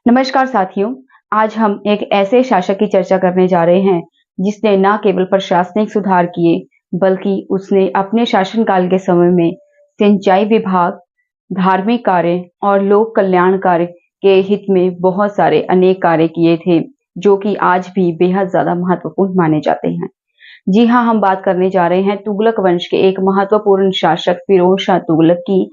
नमस्कार साथियों, आज हम एक ऐसे शासक की चर्चा करने जा रहे हैं जिसने न केवल प्रशासनिक सुधार किए बल्कि उसने अपने शासनकाल के समय में सिंचाई विभाग, धार्मिक कार्य और लोक कल्याण कार्य के हित में बहुत सारे अनेक कार्य किए थे, जो कि आज भी बेहद ज्यादा महत्वपूर्ण माने जाते हैं। जी हाँ, हम बात करने जा रहे हैं तुगलक वंश के एक महत्वपूर्ण शासक फिरोज शाह तुगलक की,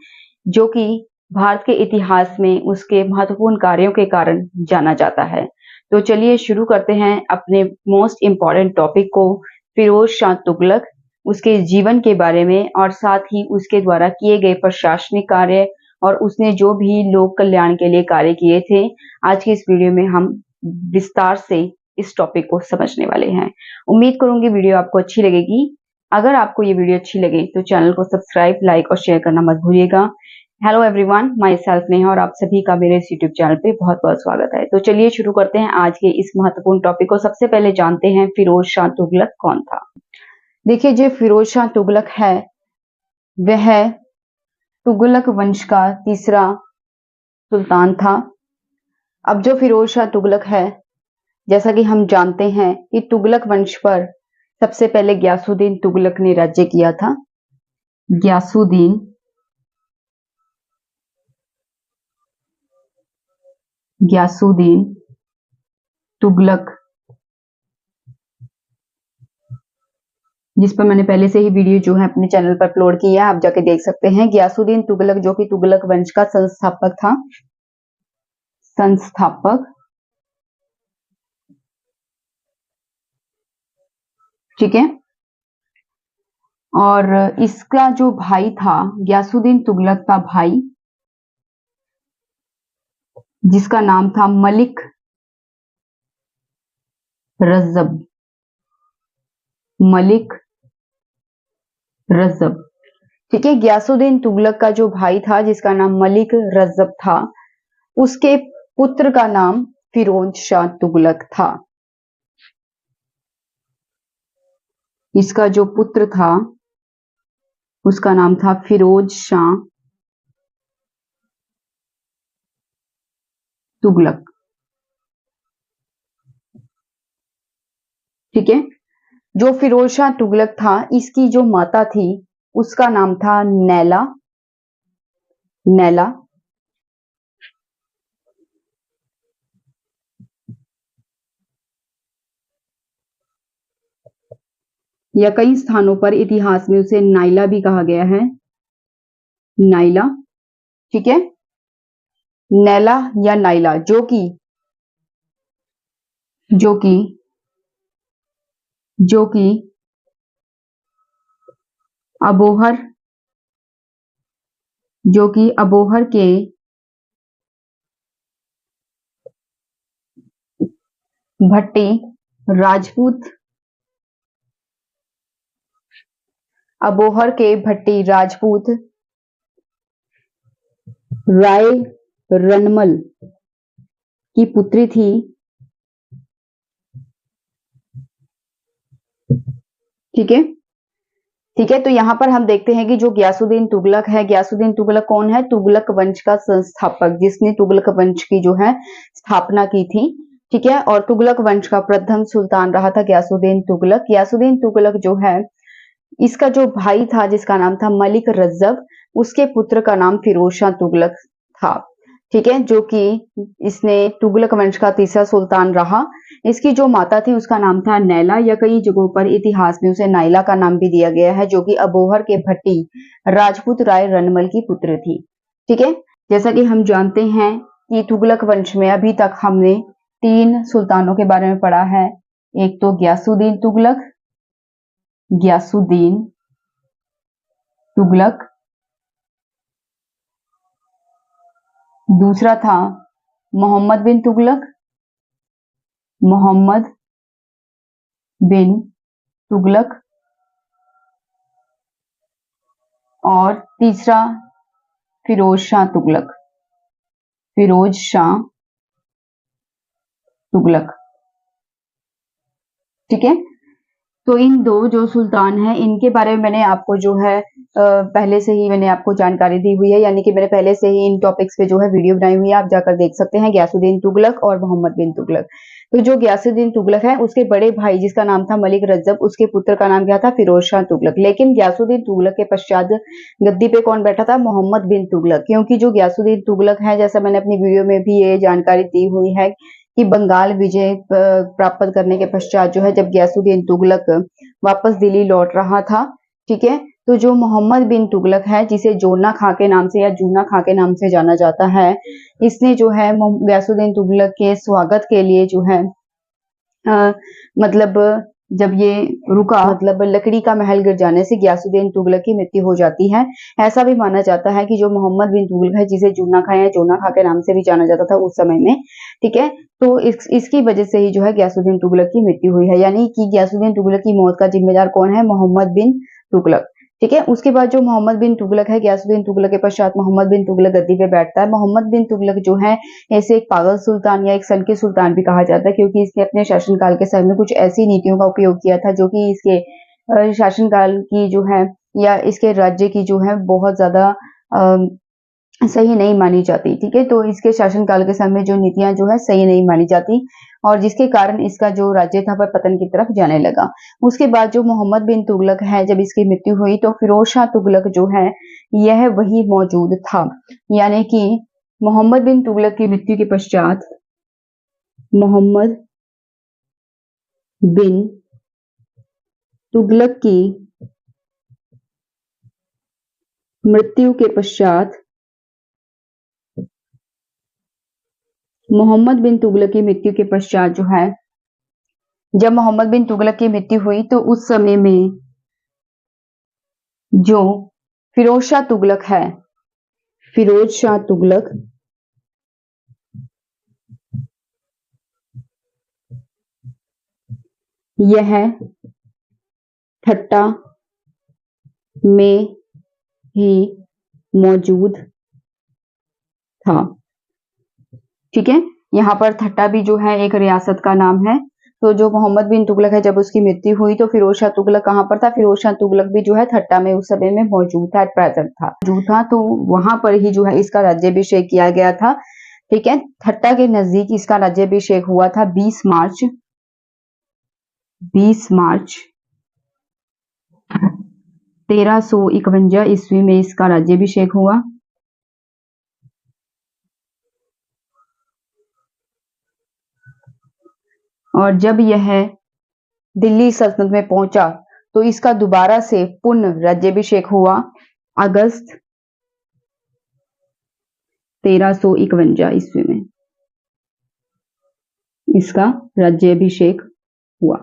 जो कि भारत के इतिहास में उसके महत्वपूर्ण कार्यों के कारण जाना जाता है। तो चलिए शुरू करते हैं अपने मोस्ट इम्पोर्टेंट टॉपिक को, फिरोज शाह तुगलक, उसके जीवन के बारे में और साथ ही उसके द्वारा किए गए प्रशासनिक कार्य और उसने जो भी लोक कल्याण के लिए कार्य किए थे। आज की इस वीडियो में हम विस्तार से इस टॉपिक को समझने वाले हैं। उम्मीद करूंगी वीडियो आपको अच्छी लगेगी। अगर आपको ये वीडियो अच्छी लगे तो चैनल को सब्सक्राइब, लाइक और शेयर करना मत भूलिएगा। Hello everyone, my self Neha और आप सभी का मेरे इस यूट्यूब चैनल पे बहुत बहुत स्वागत है। तो चलिए शुरू करते हैं आज के इस महत्वपूर्ण टॉपिक को। सबसे पहले जानते हैं फिरोज शाह तुगलक कौन था। देखिए, जो फिरोज शाह तुगलक है वह तुगलक वंश का तीसरा सुल्तान था। अब जो फिरोज शाह तुगलक है, जैसा कि हम जानते हैं कि तुगलक वंश पर सबसे पहले गयासुद्दीन तुगलक ने राज्य किया था। गयासुद्दीन तुगलक, जिस पर मैंने पहले से ही वीडियो जो है अपने चैनल पर अपलोड किया है, आप जाके देख सकते हैं। गयासुद्दीन तुगलक जो कि तुगलक वंश का संस्थापक था। ठीक है। और इसका जो भाई था, गयासुद्दीन तुगलक का भाई, जिसका नाम था मलिक रज्जब। ठीक है, गयासुद्दीन तुगलक का जो भाई था जिसका नाम मलिक रज्जब था, उसके पुत्र का नाम फिरोज शाह तुगलक था। इसका जो पुत्र था उसका नाम था फिरोज शाह तुगलक। ठीक है। जो फिरोज शाह तुगलक था, इसकी जो माता थी उसका नाम था नैला। या कई स्थानों पर इतिहास में उसे नाइला भी कहा गया है। नाइला, ठीक है, नैला या नाइला, जो कि अबोहर के भट्टी राजपूत राय रनमल की पुत्री थी। ठीक है। तो यहाँ पर हम देखते हैं कि जो गयासुद्दीन तुगलक है, गयासुद्दीन तुगलक कौन है? तुगलक वंश का संस्थापक, जिसने तुगलक वंश की जो है स्थापना की थी। ठीक है। और तुगलक वंश का प्रथम सुल्तान रहा था गयासुद्दीन तुगलक। गयासुद्दीन तुगलक जो है, इसका जो भाई था जिसका नाम था मलिक रज्जब, उसके पुत्र का नाम फिरोज शाह तुगलक था। ठीक है, जो कि इसने तुगलक वंश का तीसरा सुल्तान रहा। इसकी जो माता थी उसका नाम था नैला, या कई जगहों पर इतिहास में उसे नाइला का नाम भी दिया गया है, जो कि अबोहर के भट्टी राजपूत राय रनमल की पुत्र थी। ठीक है। जैसा कि हम जानते हैं कि तुगलक वंश में अभी तक हमने 3 सुल्तानों के बारे में पढ़ा है। एक तो गयासुद्दीन तुगलक, दूसरा था मोहम्मद बिन तुगलक, और तीसरा फिरोज शाह तुगलक। ठीक है। तो इन दो जो सुल्तान हैं इनके बारे में मैंने आपको जो है पहले से ही मैंने आपको जानकारी दी हुई है, यानी कि मैंने पहले से ही इन टॉपिक्स पे जो है वीडियो बनाई हुई है, आप जाकर देख सकते हैं। गयासुद्दीन तुगलक और मोहम्मद बिन तुगलक। तो जो गयासुद्दीन तुगलक है उसके बड़े भाई जिसका नाम था मलिक रज्जब, उसके पुत्र का नाम क्या था? फिरोज शाह तुगलक। लेकिन गयासुद्दीन तुगलक के पश्चात गद्दी पे कौन बैठा था? मोहम्मद बिन तुगलक। क्योंकि जो गयासुद्दीन तुगलक है, जैसा मैंने अपनी वीडियो में भी ये जानकारी दी हुई है कि बंगाल विजय प्राप्त करने के पश्चात जो है जब गयासुद्दीन तुगलक वापस दिल्ली लौट रहा था, ठीक है, तो जो मोहम्मद बिन तुगलक है जिसे जोना खां के नाम से या जूना खां के नाम से जाना जाता है, इसने जो है गयासुद्दीन तुगलक के स्वागत के लिए जो है मतलब जब ये रुका, मतलब लकड़ी का महल गिर जाने से गयासुद्दीन तुगलक की मृत्यु हो जाती है। ऐसा भी माना जाता है कि जो मोहम्मद बिन तुगलक है जिसे जूना खां या जोना खां के नाम से भी जाना जाता था उस समय में, ठीक है, तो इसकी वजह से ही जो है गयासुद्दीन तुगलक की मृत्यु हुई है। यानी कि गयासुद्दीन तुगलक की मौत का जिम्मेदार कौन है? मोहम्मद बिन तुगलक, ठीक है। उसके बाद जो मोहम्मद बिन तुगलक है, गयासुद्दीन तुगलक के पश्चात मोहम्मद बिन तुगलक गद्दी पे बैठता है। मोहम्मद बिन तुगलक जो है ऐसे एक पागल सुल्तान या एक सन के सुल्तान भी कहा जाता है, क्योंकि इसने अपने शासनकाल के समय में कुछ ऐसी नीतियों का उपयोग किया था जो कि इसके शासनकाल की जो है या इसके राज्य की जो है बहुत ज्यादा सही नहीं मानी जाती, ठीक है। तो इसके शासनकाल के समय जो नीतियां जो है सही नहीं मानी जाती और जिसके कारण इसका जो राज्य था वह पतन की तरफ जाने लगा। उसके बाद जो मोहम्मद बिन तुगलक है, जब इसकी मृत्यु हुई तो फिरोज शाह तुगलक जो है यह वही मौजूद था। यानी कि मोहम्मद बिन तुगलक की मृत्यु के पश्चात मोहम्मद बिन तुगलक की मृत्यु के पश्चात मोहम्मद बिन तुगलक की मृत्यु के पश्चात जो है जब मोहम्मद बिन तुगलक की मृत्यु हुई तो उस समय में जो फिरोज शाह तुगलक है, फिरोज शाह तुगलक यह ठट्टा में ही मौजूद था, ठीक है। यहाँ पर ठट्टा भी जो है एक रियासत का नाम है। तो जो मोहम्मद बिन तुगलक है जब उसकी मृत्यु हुई तो फिरोज शाह तुगलक कहाँ पर था? फिरोज शाह तुगलक भी जो है ठट्टा में उस समय में मौजूद था, प्रेजेंट था, मौजूद था। तो वहां पर ही जो है इसका राज्याभिषेक किया गया था, ठीक है। ठट्टा के नजदीक इसका राज्याभिषेक हुआ था 20 मार्च 1351 ईस्वी में इसका राज्याभिषेक हुआ। और जब यह दिल्ली सल्तनत में पहुंचा तो इसका दोबारा से पुनः राज्याभिषेक हुआ अगस्त 1351 ईस्वी में इसका राज्याभिषेक हुआ,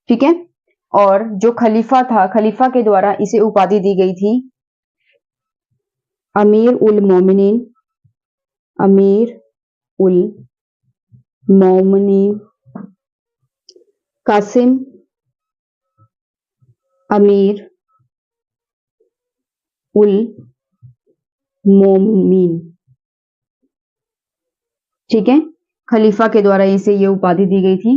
ठीक है। और जो खलीफा था, खलीफा के द्वारा इसे उपाधि दी गई थी अमीर उल मोमिनीन, अमीर उल मोमिनीन कासिम अमीर उल मोमिन, ठीक है। खलीफा के द्वारा इसे ये उपाधि दी गई थी।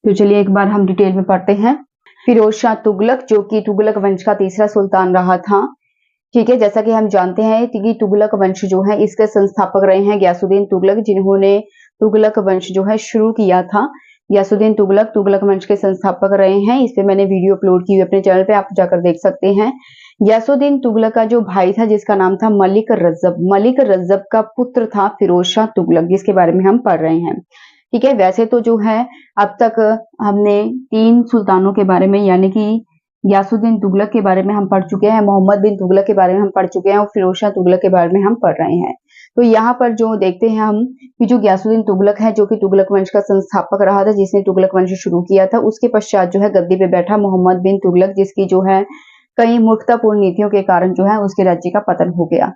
तो चलिए एक बार हम डिटेल में पढ़ते हैं। फिरोज शाह तुगलक जो कि तुगलक वंश का तीसरा सुल्तान रहा था, ठीक है। जैसा कि हम जानते हैं कि तुगलक वंश जो है इसके संस्थापक रहे हैं गयासुद्दीन तुगलक, जिन्होंने तुगलक वंश जो है शुरू किया था। गयासुद्दीन तुगलक तुगलक वंश के संस्थापक रहे हैं। इस पे मैंने वीडियो अपलोड की हुई अपने चैनल पे, आप जाकर देख सकते हैं। गयासुद्दीन तुगलक का जो भाई था जिसका नाम था मलिक रज्जब, मलिक रज्जब का पुत्र था फिरोज शाह तुगलक, जिसके बारे में हम पढ़ रहे हैं, ठीक है। वैसे तो जो है अब तक हमने 3 सुल्तानों के बारे में, यानी कि गयासुद्दीन तुगलक के बारे में हम पढ़ चुके हैं, मोहम्मद बिन तुगलक के बारे में हम पढ़ चुके हैं और फिरोज शाह तुगलक के बारे में हम पढ़ रहे हैं। तो यहाँ पर जो देखते हैं हम कि जो गयासुद्दीन तुगलक है जो कि तुगलक वंश का संस्थापक रहा था, जिसने तुगलक वंश शुरू किया था, उसके पश्चात जो है गद्दी पे बैठा मोहम्मद बिन तुगलक, जिसकी जो है कई मूर्खतापूर्ण नीतियों के कारण जो है उसके राज्य का पतन हो गया।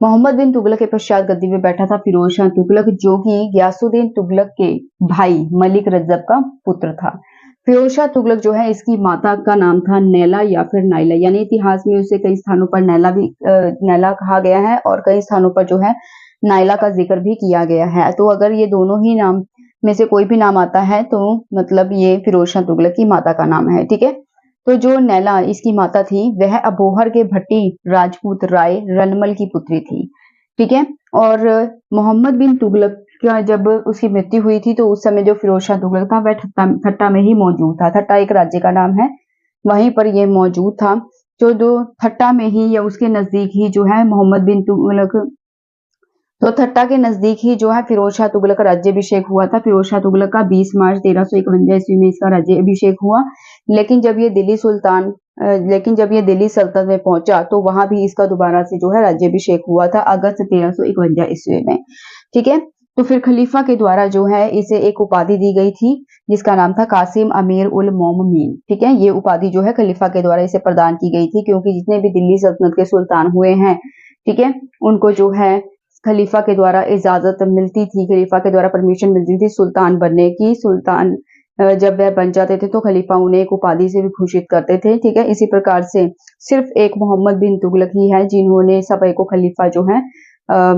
मोहम्मद बिन तुगलक के पश्चात गद्दी पे बैठा था फिरोज शाह तुगलक, जो कि गयासुद्दीन तुगलक के भाई मलिक रज्जब का पुत्र था। फिरोज शाह तुगलक जो है इसकी माता का नाम था नैला या फिर नाइला, यानी इतिहास में उसे कई स्थानों पर नैला कहा गया है और कई स्थानों पर जो है नाइला का जिक्र भी किया गया है। तो अगर ये दोनों ही नाम में से कोई भी नाम आता है तो मतलब ये फिरोज शाह तुगलक की माता का नाम है। ठीक है, तो जो नैला इसकी माता थी वह अबोहर के भट्टी राजपूत राय रनमल की पुत्री थी। ठीक है, और मोहम्मद बिन तुगलक का जब उसकी मृत्यु हुई थी तो उस समय जो फिरोज शाह तुगलक था वह ठट्टा में ही मौजूद था। ठट्टा एक राज्य का नाम है, वहीं पर यह मौजूद था। तो जो ठट्टा में ही या उसके नजदीक ही जो है मोहम्मद बिन तुगलक, तो ठट्टा के नजदीक ही जो है फिरोज शाह तुगलक का राज्याभिषेक हुआ था। फिरोज शाह तुगलक का 20 मार्च 1351 ईस्वी में इसका राज्याभिषेक हुआ। लेकिन जब ये दिल्ली सुल्तान लेकिन जब ये दिल्ली सल्तनत में पहुंचा तो वहां भी इसका दोबारा से जो है राज्याभिषेक हुआ था अगस्त 1351 ईस्वी में। ठीक है, तो फिर खलीफा के द्वारा जो है इसे एक उपाधि दी गई थी जिसका नाम था कासिम अमीर उल मोमिनीन। ठीक है, ये उपाधि जो है खलीफा के द्वारा इसे प्रदान की गई थी क्योंकि जितने भी दिल्ली सल्तनत के सुल्तान हुए हैं, ठीक है, उनको जो है खलीफा के द्वारा इजाजत मिलती थी, खलीफा के द्वारा परमिशन मिलती थी सुल्तान बनने की। सुल्तान जब वह बन जाते थे तो खलीफा उन्हें एक उपाधि से भी घोषित करते थे। ठीक है, इसी प्रकार से सिर्फ एक मोहम्मद बिन तुगलक ही है जिन्होंने सबै को खलीफा जो है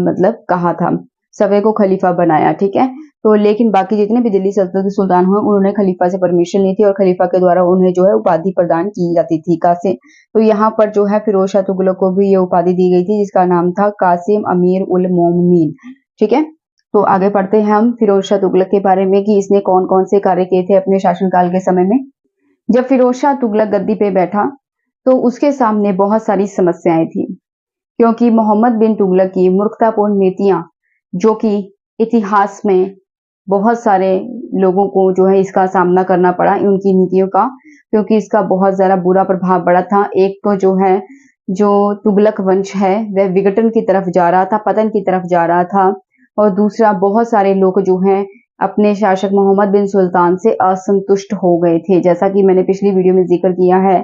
मतलब कहा था, सबै को खलीफा बनाया। ठीक है, तो लेकिन बाकी जितने भी दिल्ली सल्तनत के सुल्तान हुए उन्होंने खलीफा से परमिशन ली थी और खलीफा के द्वारा उन्हें जो है उपाधि प्रदान की जाती थी कासिम। तो यहाँ पर जो है फिरोज शाह तुगलक को भी ये उपाधि दी गई थी जिसका नाम था कासिम अमीर उल मोमिनीन। ठीक है, तो आगे पढ़ते हैं हम फिरोज शाह तुगलक के बारे में कि इसने कौन कौन से कार्य किए थे अपने शासनकाल के समय में। जब फिरोज शाह तुगलक गद्दी पे बैठा तो उसके सामने बहुत सारी समस्याएं थी क्योंकि मोहम्मद बिन तुगलक की मूर्खतापूर्ण नीतियां, जो कि इतिहास में बहुत सारे लोगों को जो है इसका सामना करना पड़ा उनकी नीतियों का, क्योंकि इसका बहुत ज्यादा बुरा प्रभाव पड़ा था। एक तो जो है जो तुगलक वंश है वह विघटन की तरफ जा रहा था, पतन की तरफ जा रहा था, और दूसरा बहुत सारे लोग जो हैं अपने शासक मोहम्मद बिन सुल्तान से असंतुष्ट हो गए थे। जैसा कि मैंने पिछली वीडियो में जिक्र किया है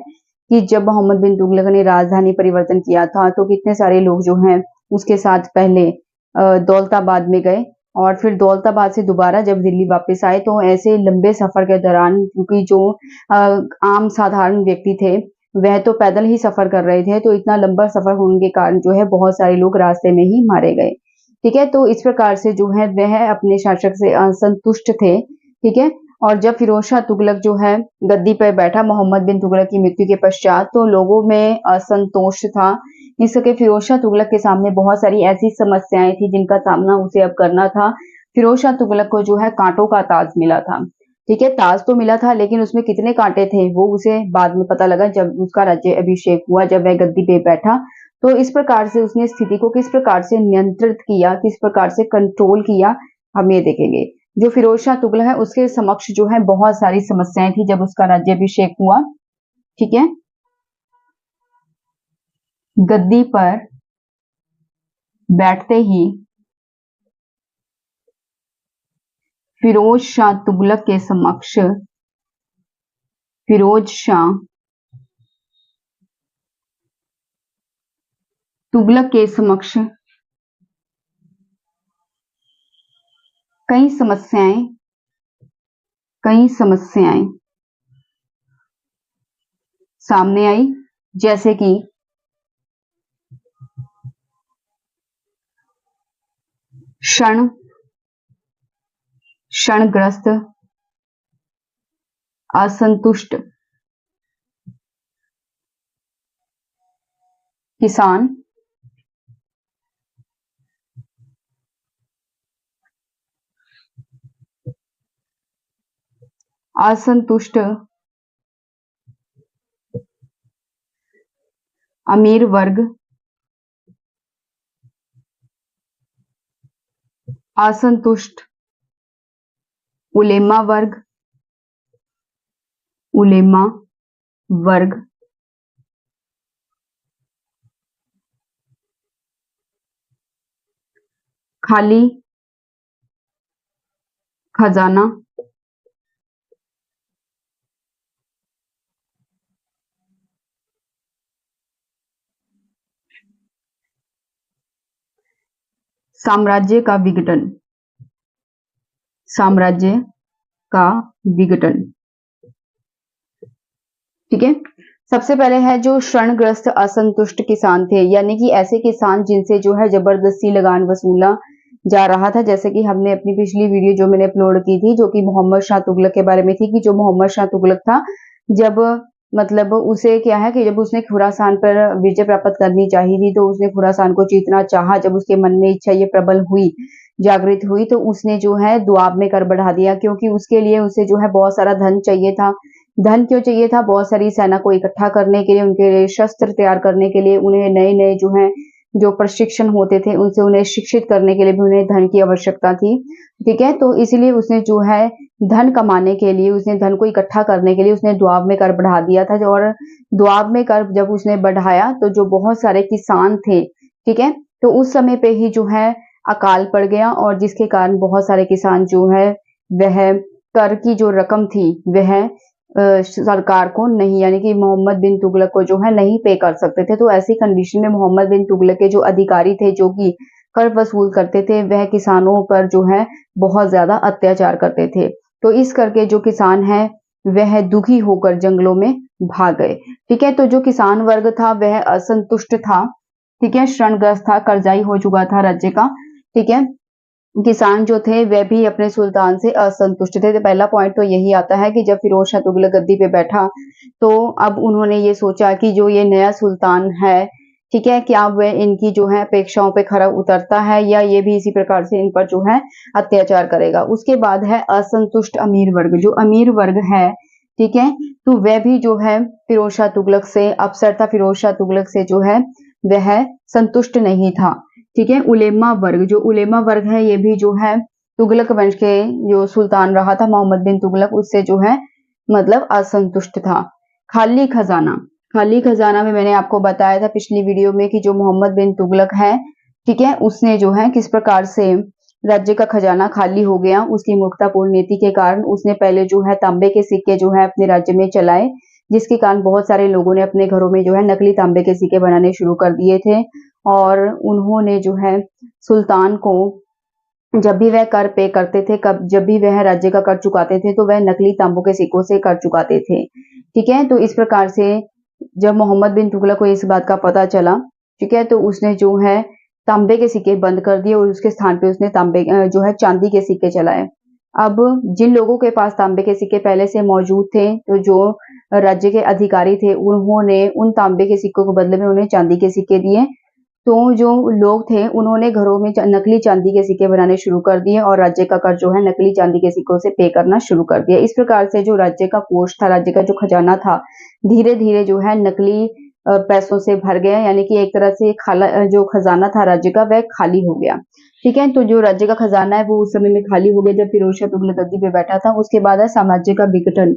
कि जब मोहम्मद बिन तुगलक ने राजधानी परिवर्तन किया था तो कितने सारे लोग जो हैं उसके साथ पहले दौलताबाद में गए और फिर दौलताबाद से दोबारा जब दिल्ली वापस आए तो ऐसे लंबे सफर के दौरान, क्योंकि जो आम साधारण व्यक्ति थे वह तो पैदल ही सफर कर रहे थे, तो इतना लंबा सफर होने के कारण जो है बहुत सारे लोग रास्ते में ही मारे गए। ठीक है, तो इस प्रकार से जो है वह अपने शासक से असंतुष्ट थे। ठीक है, और जब फिरोज शाह तुगलक जो है गद्दी पर बैठा मोहम्मद बिन तुगलक की मृत्यु के पश्चात तो लोगों में असंतोष था। इसके फिरोज शाह तुगलक के सामने बहुत सारी ऐसी समस्याएं थी जिनका सामना उसे अब करना था। फिरोज शाह तुगलक को जो है कांटों का ताज मिला था। ठीक है, ताज तो मिला था लेकिन उसमें कितने कांटे थे वो उसे बाद में पता लगा जब उसका राज्य अभिषेक हुआ, जब वह गद्दी पे बैठा। तो इस प्रकार से उसने स्थिति को किस प्रकार से नियंत्रित किया, किस प्रकार से कंट्रोल किया, हम ये देखेंगे। जो फिरोज शाह तुगलक है उसके समक्ष जो है बहुत सारी समस्याएं थी जब उसका राज्याभिषेक हुआ। ठीक है, गद्दी पर बैठते ही फिरोज शाह तुगलक के समक्ष फिरोज शाह तुगलक के समक्ष कई समस्याएं सामने आई, जैसे कि क्षणग्रस्त, असंतुष्ट किसान, असंतुष्ट अमीर वर्ग, असंतुष्ट उलेमा वर्ग, खाली खजाना, साम्राज्य का विघटन। ठीक है। सबसे पहले है जो ऋणग्रस्त असंतुष्ट किसान थे, यानी कि ऐसे किसान जिनसे जो है जबरदस्ती लगान वसूला जा रहा था। जैसे कि हमने अपनी पिछली वीडियो जो मैंने अपलोड की थी, जो कि मोहम्मद शाह तुगलक के बारे में थी, कि जो मोहम्मद शाह तुगलक था, जब मतलब उसे क्या है कि जब उसने खुरासान पर विजय प्राप्त करनी चाहिए थी, तो उसने खुरासान को जीतना चाहा। जब उसके मन में इच्छा ये प्रबल हुई, जागृत हुई, तो उसने जो है दुआब में कर बढ़ा दिया, क्योंकि उसके लिए उसे जो है बहुत सारा धन चाहिए था। धन क्यों चाहिए था? बहुत सारी सेना को इकट्ठा करने के लिए, उनके लिए शस्त्र तैयार करने के लिए, उन्हें नए-नए जो है जो प्रशिक्षण होते थे उनसे उन्हें शिक्षित करने के लिए भी उन्हें धन की आवश्यकता थी। ठीक है, तो इसीलिए उसने जो है धन कमाने के लिए, उसने धन को इकट्ठा करने के लिए उसने दुआब में कर बढ़ा दिया था। और दुआब में कर जब उसने बढ़ाया, तो जो बहुत सारे किसान थे, ठीक है, तो उस समय पे ही जो है अकाल पड़ गया, और जिसके कारण बहुत सारे किसान जो है वह कर की जो रकम थी वह सरकार को नहीं, यानी कि मोहम्मद बिन तुगलक को जो है नहीं पे कर सकते थे। तो ऐसी कंडीशन में मोहम्मद बिन तुगलक के जो अधिकारी थे, जो कि कर वसूल करते थे, वह किसानों पर जो है बहुत ज्यादा अत्याचार करते थे। तो इस करके जो किसान है वह दुखी होकर जंगलों में भाग गए। ठीक है, तो जो किसान वर्ग था वह असंतुष्ट था। ठीक है, ऋणग्रस्त था, कर्जाई हो चुका था राज्य का। ठीक है, किसान जो थे वह भी अपने सुल्तान से असंतुष्ट थे। तो पहला पॉइंट तो यही आता है कि जब फिरोज शाह तुगलक गद्दी पे बैठा, तो अब उन्होंने ये सोचा कि जो ये नया सुल्तान है, ठीक है, क्या वह इनकी जो है अपेक्षाओं पे खरा उतरता है, या ये भी इसी प्रकार से इन पर जो है अत्याचार करेगा। उसके बाद है असंतुष्ट अमीर वर्ग। जो अमीर वर्ग है, ठीक है, तो वह भी जो है फिरोज शाह तुगलक से, अफसर था फिरोज शाह तुगलक से जो है वह संतुष्ट नहीं था। ठीक है, उलेमा वर्ग। जो उलेमा वर्ग है ये भी जो है तुगलक वंश के जो सुल्तान रहा था मोहम्मद बिन तुगलक, उससे जो है मतलब असंतुष्ट था। खाली खजाना। खाली खजाना में मैंने आपको बताया था पिछली वीडियो में कि जो मोहम्मद बिन तुगलक है, ठीक है, उसने जो है किस प्रकार से राज्य का खजाना खाली हो गया। उसकी मूर्खतापूर्ण नीति के कारण उसने पहले जो है तांबे के सिक्के जो है अपने राज्य में चलाए, जिसके कारण बहुत सारे लोगों ने अपने घरों में जो है नकली तांबे के सिक्के बनाने शुरू कर दिए थे। और उन्होंने जो है सुल्तान को जब भी वह कर पे करते थे, कब जब भी वह राज्य का कर चुकाते थे, तो वह नकली तांबों के सिक्कों से कर चुकाते थे। ठीक है, तो इस प्रकार से जब मोहम्मद बिन तुगलक को इस बात का पता चला, ठीक है, तो उसने जो है तांबे के सिक्के बंद कर दिए, और उसके स्थान पे उसने तांबे जो है चांदी के सिक्के चलाए। अब जिन लोगों के पास तांबे के सिक्के पहले से मौजूद थे, तो जो राज्य के अधिकारी थे, उन्होंने उन तांबे के सिक्कों के बदले में उन्हें चांदी के सिक्के दिए। तो जो लोग थे उन्होंने घरों में नकली चांदी के सिक्के बनाने शुरू कर दिए, और राज्य का कर जो है नकली चांदी के सिक्कों से पे करना शुरू कर दिया। इस प्रकार से जो राज्य का कोष था, राज्य का जो खजाना था, धीरे धीरे जो है नकली पैसों से भर गया, यानी कि एक तरह से खाला जो खजाना था राज्य का वह खाली हो गया। ठीक है, तो जो राज्य का खजाना है वो उस समय में खाली हो गया जब फिरोज शाह तुगलक गद्दी पे बैठा था। उसके बाद है साम्राज्य का विघटन।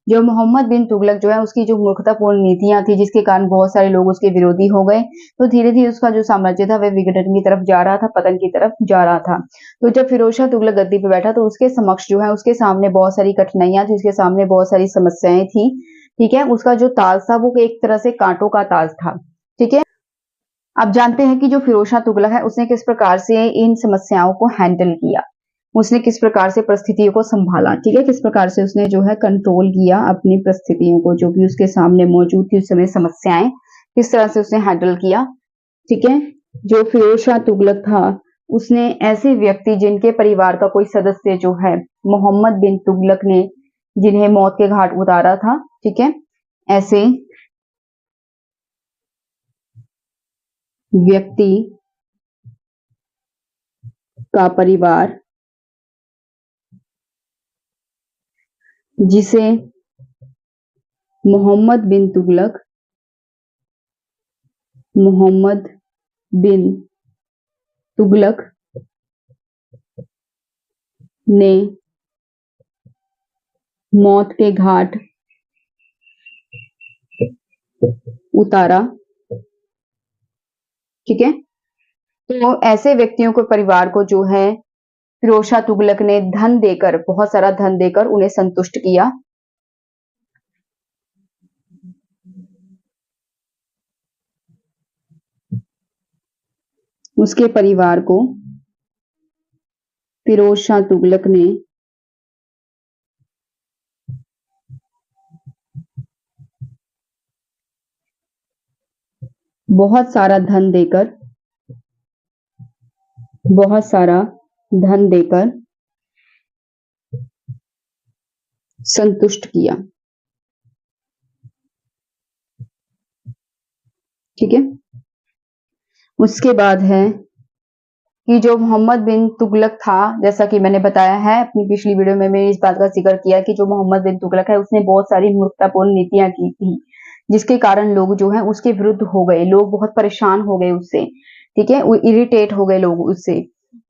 जो मोहम्मद बिन तुगलक जो है उसकी जो मूर्खतापूर्ण नीतियां थी, जिसके कारण बहुत सारे लोग उसके विरोधी हो गए, तो धीरे धीरे उसका जो साम्राज्य था वह विघटन की तरफ जा रहा था, पतन की तरफ जा रहा था। तो जब फिरोज शाह तुगलक गद्दी पे बैठा, तो उसके समक्ष जो है उसके सामने बहुत सारी कठिनाइयां थी, उसके सामने बहुत सारी समस्याएं थी। ठीक है, उसका जो ताज था वो एक तरह से कांटों का ताज था। ठीक है, आप जानते हैं कि जो फिरोज शाह तुगलक है उसने किस प्रकार से इन समस्याओं को हैंडल किया, उसने किस प्रकार से परिस्थितियों को संभाला। ठीक है, किस प्रकार से उसने जो है कंट्रोल किया अपनी परिस्थितियों को, जो भी उसके सामने मौजूद थी उस समय समस्याएं, किस तरह से उसने हैंडल किया। ठीक है, जो फिरोज शाह तुगलक था उसने ऐसे व्यक्ति जिनके परिवार का कोई सदस्य जो है मोहम्मद बिन तुगलक ने जिन्हें मौत के घाट उतारा था, ठीक है, ऐसे व्यक्ति का परिवार जिसे मोहम्मद बिन तुगलक मोहम्मद बिन तुगलक ने मौत के घाट उतारा। ठीक है, तो ऐसे व्यक्तियों को, परिवार को जो है फिरोज शाह तुगलक ने धन देकर, बहुत सारा धन देकर उन्हें संतुष्ट किया। उसके परिवार को फिरोज शाह तुगलक ने बहुत सारा धन देकर, बहुत सारा धन देकर संतुष्ट किया। ठीक है। उसके बाद है कि जो मोहम्मद बिन तुगलक था, जैसा कि मैंने बताया है अपनी पिछली वीडियो में, मैंने इस बात का जिक्र किया कि जो मोहम्मद बिन तुगलक है उसने बहुत सारी मूर्खतापूर्ण नीतियां की थी, जिसके कारण लोग जो है उसके विरुद्ध हो गए, लोग बहुत परेशान हो गए उससे। ठीक है, इरिटेट हो गए लोग उससे।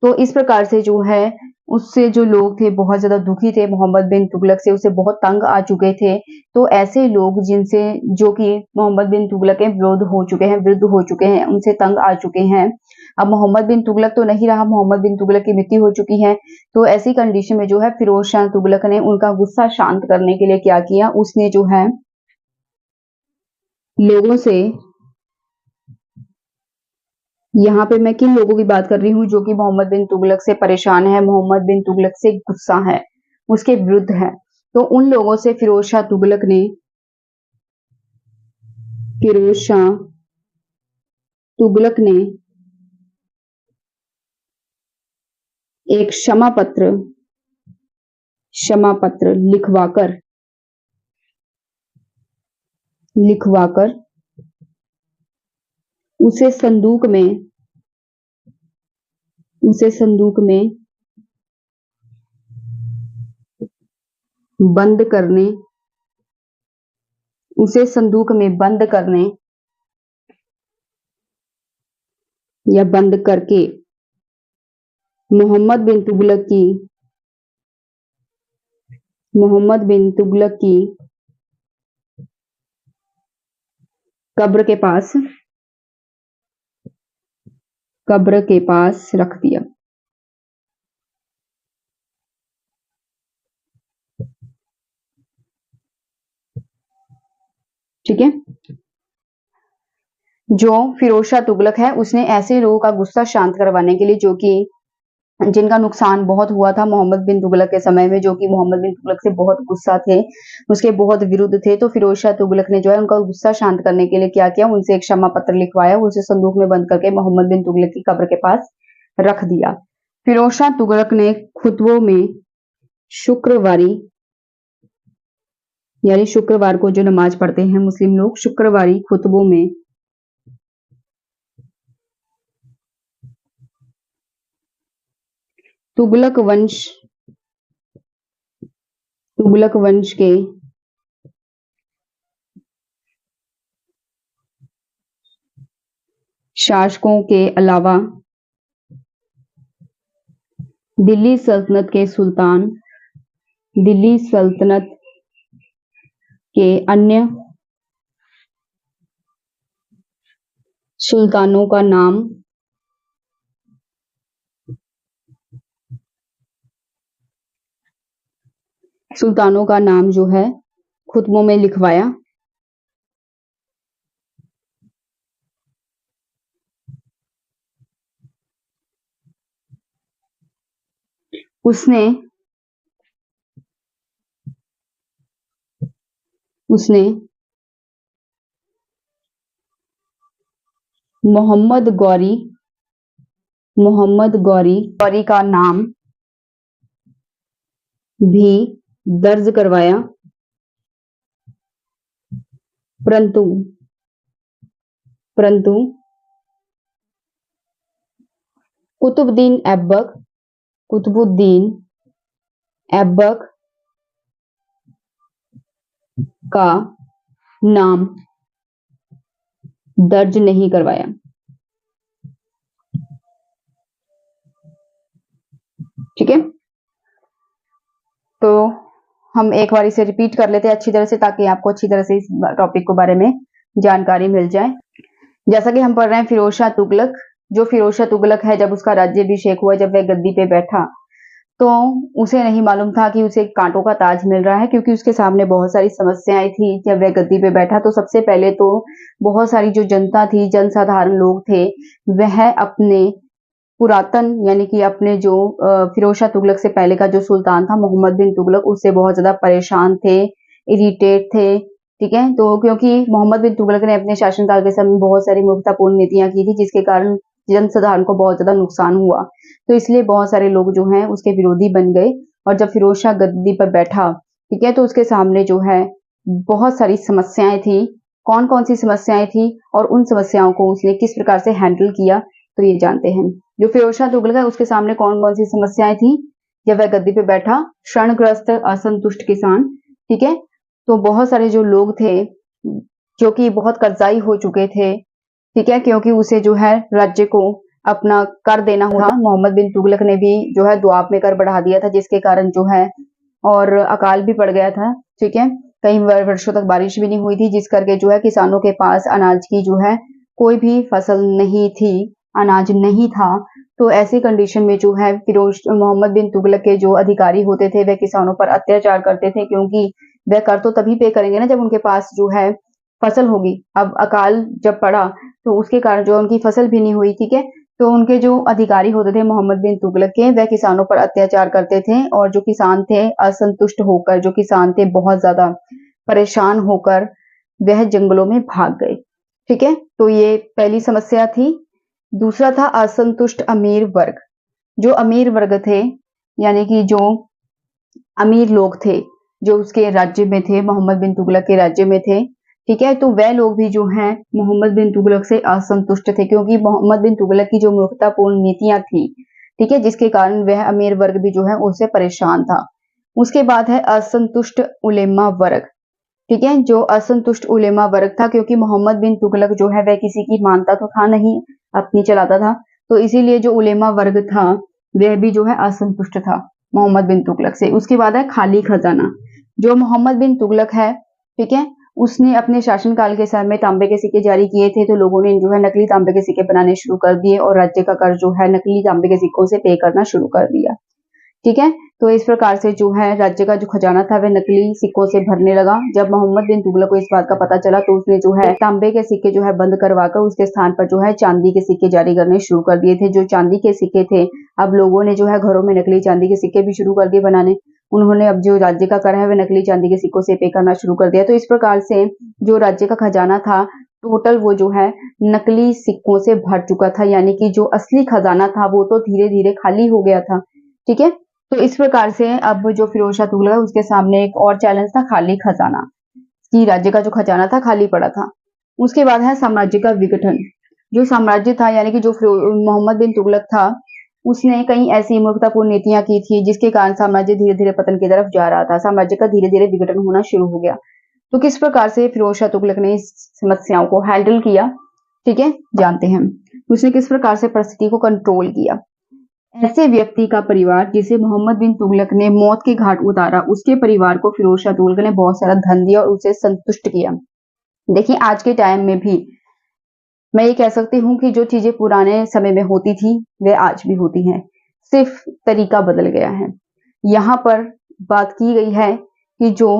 तो इस प्रकार से जो है उससे जो लोग थे बहुत ज्यादा दुखी थे, मोहम्मद बिन तुगलक से उसे बहुत तंग आ चुके थे। तो ऐसे लोग जिनसे, जो कि मोहम्मद बिन तुगलक के विरुद्ध हो चुके हैं, उनसे तंग आ चुके हैं। अब मोहम्मद बिन तुगलक तो नहीं रहा, मोहम्मद बिन तुगलक की मृत्यु हो चुकी है। तो ऐसी कंडीशन में जो है फिरोज शाह तुगलक ने उनका गुस्सा शांत करने के लिए क्या किया, उसने जो है लोगों से, यहाँ पे मैं किन लोगों की बात कर रही हूँ जो कि मोहम्मद बिन तुगलक से परेशान है, मोहम्मद बिन तुगलक से गुस्सा है, उसके विरुद्ध है। तो उन लोगों से फिरोज शाह तुगलक ने एक क्षमा पत्र लिखवाकर उसे संदूक में बंद करने या बंद करके मोहम्मद बिन तुगलक की कब्र के पास रख दिया। ठीक है। जो फिरोज शाह तुगलक है उसने ऐसे लोगों का गुस्सा शांत करवाने के लिए, जो कि जिनका नुकसान बहुत हुआ था मोहम्मद बिन तुगलक के समय में, जो कि मोहम्मद बिन तुगलक से बहुत गुस्सा थे, उसके बहुत विरुद्ध थे, तो फिरोज शाह तुगलक ने जो है उनका गुस्सा शांत करने के लिए क्या किया, उनसे एक क्षमा पत्र लिखवाया, उसे संदूक में बंद करके मोहम्मद बिन तुगलक की कब्र के पास रख दिया। फिरोज शाह तुगलक ने खुतबों में शुक्रवारी, यानी शुक्रवार को जो नमाज पढ़ते हैं मुस्लिम लोग, शुक्रवारी खुतबों में तुगलक वंश के शासकों के अलावा दिल्ली सल्तनत के अन्य सुल्तानों का नाम जो है खुतबों में लिखवाया। उसने मोहम्मद गौरी का नाम भी दर्ज करवाया, परंतु कुतुबुद्दीन ऐबक का नाम दर्ज नहीं करवाया। ठीक है। तो हम एक बार इसे रिपीट कर लेते हैं अच्छी तरह से, ताकि आपको अच्छी तरह से इस टॉपिक के बारे में जानकारी मिल जाए। जैसा कि हम पढ़ रहे हैं फिरोज शाह तुगलक, जो फिरोज शाह तुगलक है, जब उसका राज्याभिषेक हुआ, जब वह गद्दी पे बैठा, तो उसे नहीं मालूम था कि उसे कांटों का ताज मिल रहा है, क्योंकि उसके सामने बहुत सारी समस्याएं थी। जब वह गद्दी पे बैठा तो सबसे पहले तो बहुत सारी जो जनता थी, जनसाधारण लोग थे, वह अपने पुरातन, यानी कि अपने जो फिरोज शाह तुगलक से पहले का जो सुल्तान था मोहम्मद बिन तुगलक, उससे बहुत ज्यादा परेशान थे, इरिटेट थे, ठीक है। तो क्योंकि मोहम्मद बिन तुगलक ने अपने शासनकाल के समय बहुत सारी मूर्खतापूर्ण नीतियां की थी, जिसके कारण जनसाधारण को बहुत ज्यादा नुकसान हुआ, तो इसलिए बहुत सारे लोग जो हैं उसके विरोधी बन गए। और जब फिरोज शाह गद्दी पर बैठा, ठीक है, तो उसके सामने जो है बहुत सारी समस्याएं थी। कौन कौन सी समस्याएं थी और उन समस्याओं को उसने किस प्रकार से हैंडल किया, तो ये जानते हैं। जो फिरोज शाह तुगलक है उसके सामने कौन कौन सी समस्याएं थी जब वह गद्दी पे बैठा? क्षणग्रस्त असंतुष्ट किसान, ठीक है। तो बहुत सारे जो लोग थे जो कि बहुत कर्जाई हो चुके थे, ठीक है, क्योंकि उसे जो है राज्य को अपना कर देना होता। मोहम्मद बिन तुगलक ने भी जो है दुआब में कर बढ़ा दिया था, जिसके कारण जो है और अकाल भी पड़ गया था, ठीक है। कई वर्षों तक बारिश भी नहीं हुई थी, जिस करके जो है किसानों के पास अनाज की जो है कोई भी फसल नहीं थी, अनाज नहीं था। तो ऐसी कंडीशन में जो है फिरोज मोहम्मद बिन तुगलक के जो अधिकारी होते थे वह किसानों पर अत्याचार करते थे, क्योंकि वह कर तो तभी पे करेंगे ना जब उनके पास जो है फसल होगी। अब अकाल जब पड़ा तो उसके कारण जो उनकी फसल भी नहीं हुई, ठीक है। तो उनके जो अधिकारी होते थे मोहम्मद बिन तुगलक के, वह किसानों पर अत्याचार करते थे, और जो किसान थे असंतुष्ट होकर, जो किसान थे बहुत ज्यादा परेशान होकर वह जंगलों में भाग गए, ठीक है। तो ये पहली समस्या थी। दूसरा था असंतुष्ट अमीर वर्ग। जो अमीर वर्ग थे, यानी कि जो अमीर लोग थे जो उसके राज्य में थे, मोहम्मद बिन तुगलक के राज्य में थे, ठीक है, तो वह लोग भी जो हैं मोहम्मद बिन तुगलक से असंतुष्ट थे, क्योंकि मोहम्मद बिन तुगलक की जो मूर्खतापूर्ण नीतियां थी, ठीक है, जिसके कारण वह अमीर वर्ग भी जो है उससे परेशान था। उसके बाद है असंतुष्ट उलेमा वर्ग, ठीक है। जो असंतुष्ट उलेमा वर्ग था, क्योंकि मोहम्मद बिन तुगलक जो है वह किसी की मानता तो था नहीं, अपनी चलाता था, तो इसीलिए जो उलेमा वर्ग था वह भी जो है असंतुष्ट था मोहम्मद बिन तुगलक से। उसके बाद है खाली खजाना। जो मोहम्मद बिन तुगलक है, ठीक है, उसने अपने शासनकाल के समय में तांबे के सिक्के जारी किए थे, तो लोगों ने जो है नकली तांबे के सिक्के बनाने शुरू कर दिए और राज्य का कर्ज जो है नकली तांबे के सिक्कों से पे करना शुरू कर दिया, ठीक है। तो इस प्रकार से जो है राज्य का जो खजाना था वह नकली सिक्कों से भरने लगा। जब मोहम्मद बिन तुगलक को इस बात का पता चला तो उसने जो है तांबे के सिक्के जो है बंद करवाकर उसके स्थान पर जो है चांदी के सिक्के जारी करने शुरू कर दिए थे। जो चांदी के सिक्के थे, अब लोगों ने जो है घरों में नकली चांदी के सिक्के भी शुरू कर दिए बनाने। उन्होंने अब जो राज्य का कर है वह नकली चांदी के सिक्कों से पे करना शुरू कर दिया। तो इस प्रकार से जो राज्य का खजाना था टोटल वो जो है नकली सिक्कों से भर चुका था, यानी कि जो असली खजाना था वो तो धीरे धीरे खाली हो गया था, ठीक है। तो इस प्रकार से अब जो फिरोज शाह तुगलक है उसके सामने एक और चैलेंज था, खाली खजाना, कि राज्य का जो खजाना था खाली पड़ा था। उसके बाद है साम्राज्य का विघटन। जो साम्राज्य था, यानी कि जो मोहम्मद बिन तुगलक था, उसने कई ऐसी मूर्खतापूर्ण नीतियां की थी जिसके कारण साम्राज्य धीरे धीरे पतन की तरफ जा रहा था, साम्राज्य का धीरे धीरे विघटन होना शुरू हो गया। तो किस प्रकार से फिरोज शाह तुगलक ने इस समस्याओं को हैंडल किया, ठीक है, जानते हैं। उसने किस प्रकार से परिस्थिति को कंट्रोल किया। ऐसे व्यक्ति का परिवार जिसे मोहम्मद बिन तुगलक ने मौत के घाट उतारा, उसके परिवार को फिरोज शाह तुगलक ने बहुत सारा धन दिया और उसे संतुष्ट किया। देखिए आज के टाइम में भी मैं ये कह सकती हूँ कि जो चीजें पुराने समय में होती थी वे आज भी होती हैं, सिर्फ तरीका बदल गया है। यहाँ पर बात की गई है कि जो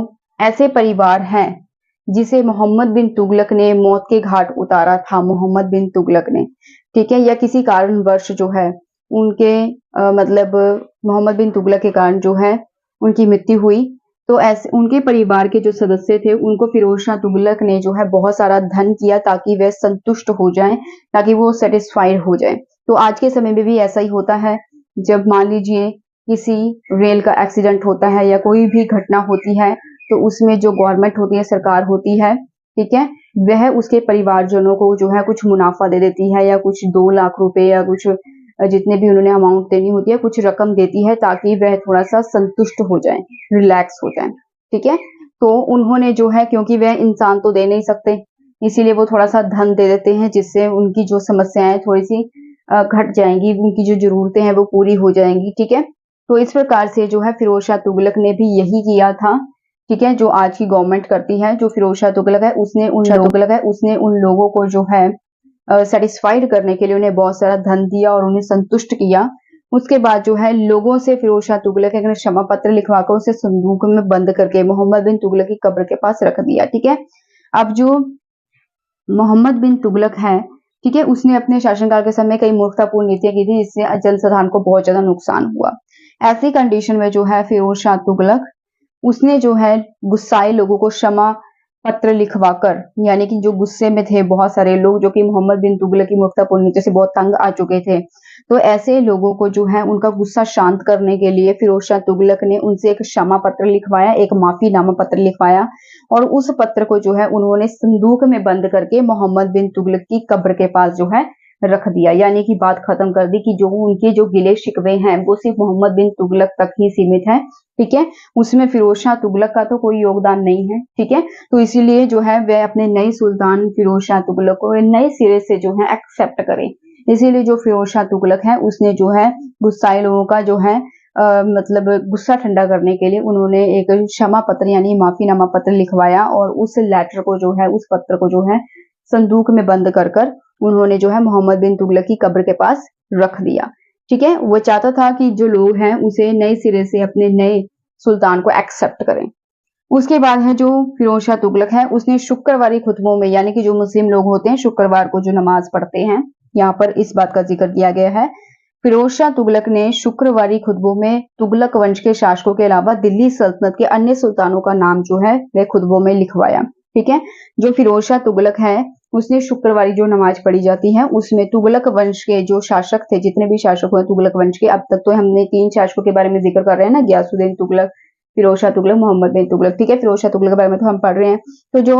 ऐसे परिवार हैं जिसे मोहम्मद बिन तुगलक ने मौत के घाट उतारा था, मोहम्मद बिन तुगलक ने, ठीक है, या किसी कारणवश जो है उनके मतलब मोहम्मद बिन तुगलक के कारण जो है उनकी मृत्यु हुई, तो ऐसे उनके परिवार के जो सदस्य थे उनको फिरोज शाह तुगलक ने जो है बहुत सारा धन किया ताकि वे संतुष्ट हो जाएं, ताकि वो सेटिस्फाइड हो जाएं। तो आज के समय में भी ऐसा ही होता है। जब मान लीजिए किसी रेल का एक्सीडेंट होता है या कोई भी घटना होती है, तो उसमें जो गवर्नमेंट होती है, सरकार होती है, ठीक है, वह उसके परिवारजनों को जो है कुछ मुनाफा दे देती है, या कुछ 2 लाख रुपए या कुछ जितने भी उन्होंने अमाउंट देनी होती है कुछ रकम देती है, ताकि वह थोड़ा सा संतुष्ट हो जाए, रिलैक्स हो जाए, ठीक है। तो उन्होंने जो है, क्योंकि वह इंसान तो दे नहीं सकते, इसीलिए वो थोड़ा सा धन दे देते हैं, जिससे उनकी जो समस्याएं थोड़ी सी घट जाएंगी, उनकी जो जरूरतें हैं वो पूरी हो जाएंगी, ठीक है। तो इस प्रकार से जो है फिरोज शाह तुगलक ने भी यही किया था, ठीक है, जो आज की गवर्नमेंट करती है। जो फिरोज शाह तुगलक है उसने उन लोगों को जो है सेटिस्फाइड करने के लिए उन्हें बहुत सारा धन दिया और उन्हें संतुष्ट किया। उसके बाद जो है लोगों से फिरोज शाह तुगलक ने क्षमा पत्र लिखवाकर उसे संदूक में बंद करके मोहम्मद बिन तुगलक की कब्र के पास रख दिया, ठीक है। अब जो मोहम्मद बिन तुगलक है, ठीक है, उसने अपने शासनकाल के समय कई मूर्खतापूर्ण नीतियां की थी, जिससे जनसाधारण को बहुत ज्यादा नुकसान हुआ। ऐसी कंडीशन में जो है फिरोज शाह तुगलक उसने जो है गुस्साए लोगों को क्षमा पत्र लिखवाकर, यानी कि जो गुस्से में थे बहुत सारे लोग जो कि मोहम्मद बिन तुगलक की मुफ्तापुर से बहुत तंग आ चुके थे, तो ऐसे लोगों को जो है उनका गुस्सा शांत करने के लिए फिरोज शाह तुगलक ने उनसे एक क्षमा पत्र लिखवाया, एक माफीनामा पत्र लिखवाया और उस पत्र को जो है उन्होंने संदूक में बंद करके मोहम्मद बिन तुगलक की कब्र के पास जो है रख दिया। यानी कि बात खत्म कर दी कि जो उनके जो गिले शिकवे हैं वो सिर्फ मोहम्मद बिन तुगलक तक ही सीमित है, ठीक है, उसमें फिरोज शाह तुगलक का तो कोई योगदान नहीं है, ठीक है। तो इसीलिए जो है वह अपने नए सुल्तान फिरोज शाह तुगलक को नए सिरे से जो है एक्सेप्ट करें। इसीलिए जो फिरोज शाह तुगलक है उसने जो है गुस्साए लोगों का जो है मतलब गुस्सा ठंडा करने के लिए उन्होंने एक क्षमा पत्र यानी माफीनामा पत्र लिखवाया और उस लेटर को जो है उस पत्र को जो है संदूक में बंद कर कर उन्होंने जो है मोहम्मद बिन तुगलक की कब्र के पास रख दिया, ठीक है। वो चाहता था कि जो लोग हैं उसे नए सिरे से अपने नए सुल्तान को एक्सेप्ट करें। उसके बाद है जो फिरोज शाह तुगलक है उसने शुक्रवारी खुतबों में, यानी कि जो मुस्लिम लोग होते हैं शुक्रवार को जो नमाज पढ़ते हैं, यहाँ पर इस बात का जिक्र किया गया है। फिरोज शाह तुगलक ने शुक्रवारी खुतबों में तुगलक वंश के शासकों के अलावा दिल्ली सल्तनत के अन्य सुल्तानों का नाम जो है वह खुतबों में लिखवाया, ठीक है। जो फिरोज शाह तुगलक है उसने शुक्रवारी जो नमाज पढ़ी जाती है उसमें तुगलक वंश के जो शासक थे, जितने भी शासक हुए तुगलक वंश के, अब तक तो हमने 3 शासकों के बारे में जिक्र कर रहे हैं ना, गयासुद्दीन तुगलक, फिरोज शाह तुगलक, मोहम्मद बिन तुगलक, ठीक है। फिरोज शाह तुगलक के बारे में तो हम पढ़ रहे हैं। तो जो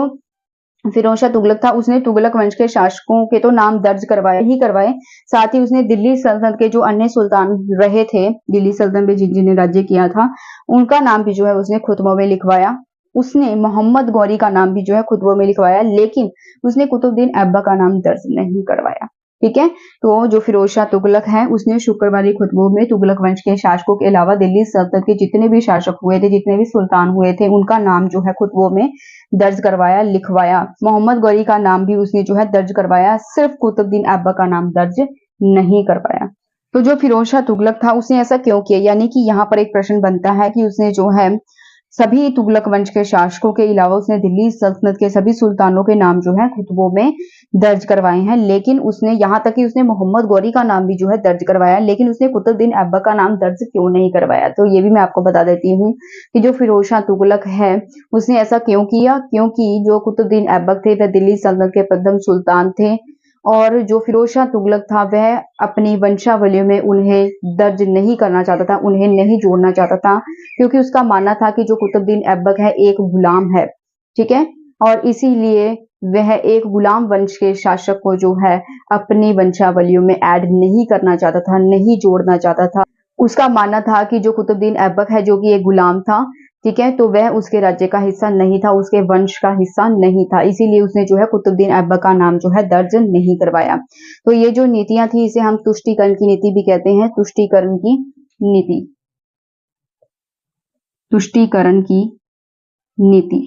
फिरोज शाह तुगलक था उसने तुगलक वंश के शासकों के तो नाम दर्ज करवाए ही करवाए, साथ ही उसने दिल्ली सल्तनत के जो अन्य सुल्तान रहे थे, दिल्ली सल्तनत में जिन्होंने राज्य किया था, उनका नाम भी जो है उसने खुतबों में लिखवाया। उसने मोहम्मद गौरी का नाम भी जो है खुतबों में लिखवाया, लेकिन उसने कुतुबुद्दीन ऐबक का नाम दर्ज नहीं करवाया, ठीक है। तो जो फिरोज शाह तुगलक है उसने शुक्रवारी खुतबों में तुगलक वंश के शासकों के अलावा दिल्ली सल्तनत के जितने भी शासक हुए थे, जितने भी सुल्तान हुए थे, उनका नाम जो है खुतबों में दर्ज करवाया, लिखवाया। मोहम्मद गौरी का नाम भी उसने जो है दर्ज करवाया, सिर्फ कुतुबुद्दीन ऐबक का नाम दर्ज नहीं करवाया। तो जो फिरोज शाह तुगलक था उसने ऐसा क्यों किया, यानी कि यहाँ पर एक प्रश्न बनता है कि उसने जो है सभी तुगलक वंश के शासकों के अलावा उसने दिल्ली सल्तनत के सभी सुल्तानों के नाम जो है खुतबों में दर्ज करवाए हैं, लेकिन उसने यहाँ तक कि उसने मोहम्मद गौरी का नाम भी जो है दर्ज करवाया, लेकिन उसने कुतुबुद्दीन ऐबक का नाम दर्ज क्यों नहीं करवाया। तो ये भी मैं आपको बता देती हूँ कि जो फिरोज शाह तुगलक है उसने ऐसा क्यों किया, क्योंकि जो कुतुबुद्दीन ऐबक थे वह दिल्ली सल्तनत के प्रथम सुल्तान थे और जो फिरोज शाह तुगलक था वह अपनी वंशावलियों में उन्हें दर्ज नहीं करना चाहता था, उन्हें नहीं जोड़ना चाहता था, क्योंकि उसका मानना था कि जो कुतुबुद्दीन ऐबक है एक गुलाम है, ठीक है, और इसीलिए वह एक गुलाम वंश के शासक को जो है अपनी वंशावलियों में ऐड नहीं करना चाहता था, नहीं जोड़ना चाहता था। उसका मानना था कि जो कुतुबुद्दीन ऐबक है जो कि एक गुलाम था, ठीक है, तो वह उसके राज्य का हिस्सा नहीं था, उसके वंश का हिस्सा नहीं था, इसीलिए उसने जो है कुतुबुद्दीन ऐबक का नाम जो है दर्ज नहीं करवाया। तो ये जो नीतियां थी इसे हम तुष्टीकरण की नीति भी कहते हैं, तुष्टीकरण की नीति, तुष्टीकरण की नीति,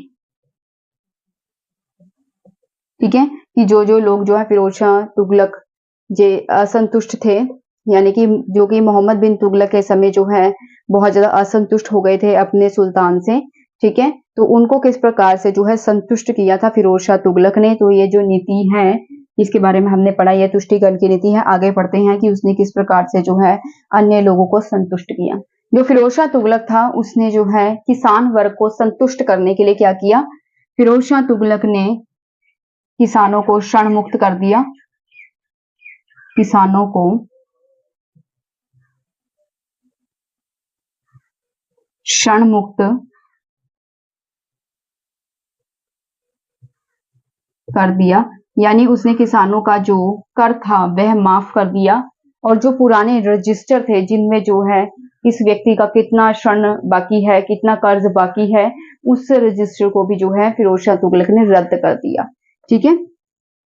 ठीक है, कि जो जो लोग जो है फिरोज शाह तुगलक जे असंतुष्ट थे, यानी कि जो कि मोहम्मद बिन तुगलक के समय जो है बहुत ज्यादा असंतुष्ट हो गए थे अपने सुल्तान से, ठीक है, तो उनको किस प्रकार से जो है संतुष्ट किया था फिरोज शाह तुगलक ने। तो ये जो नीति है इसके बारे में हमने पढ़ा, यह तुष्टीकरण की नीति है। आगे पढ़ते हैं कि उसने किस प्रकार से जो है अन्य लोगों को संतुष्ट किया। जो फिरोज शाह तुगलक था उसने जो है किसान वर्ग को संतुष्ट करने के लिए क्या किया, फिरोज शाह तुगलक ने किसानों को ऋण मुक्त कर दिया, किसानों को ऋण मुक्त कर दिया, यानी उसने किसानों का जो कर था वह माफ कर दिया और जो पुराने रजिस्टर थे जिनमें जो है इस व्यक्ति का कितना ऋण बाकी है, कितना कर्ज बाकी है, उस रजिस्टर को भी जो है फिरोज शाह तुगलक ने रद्द कर दिया, ठीक है।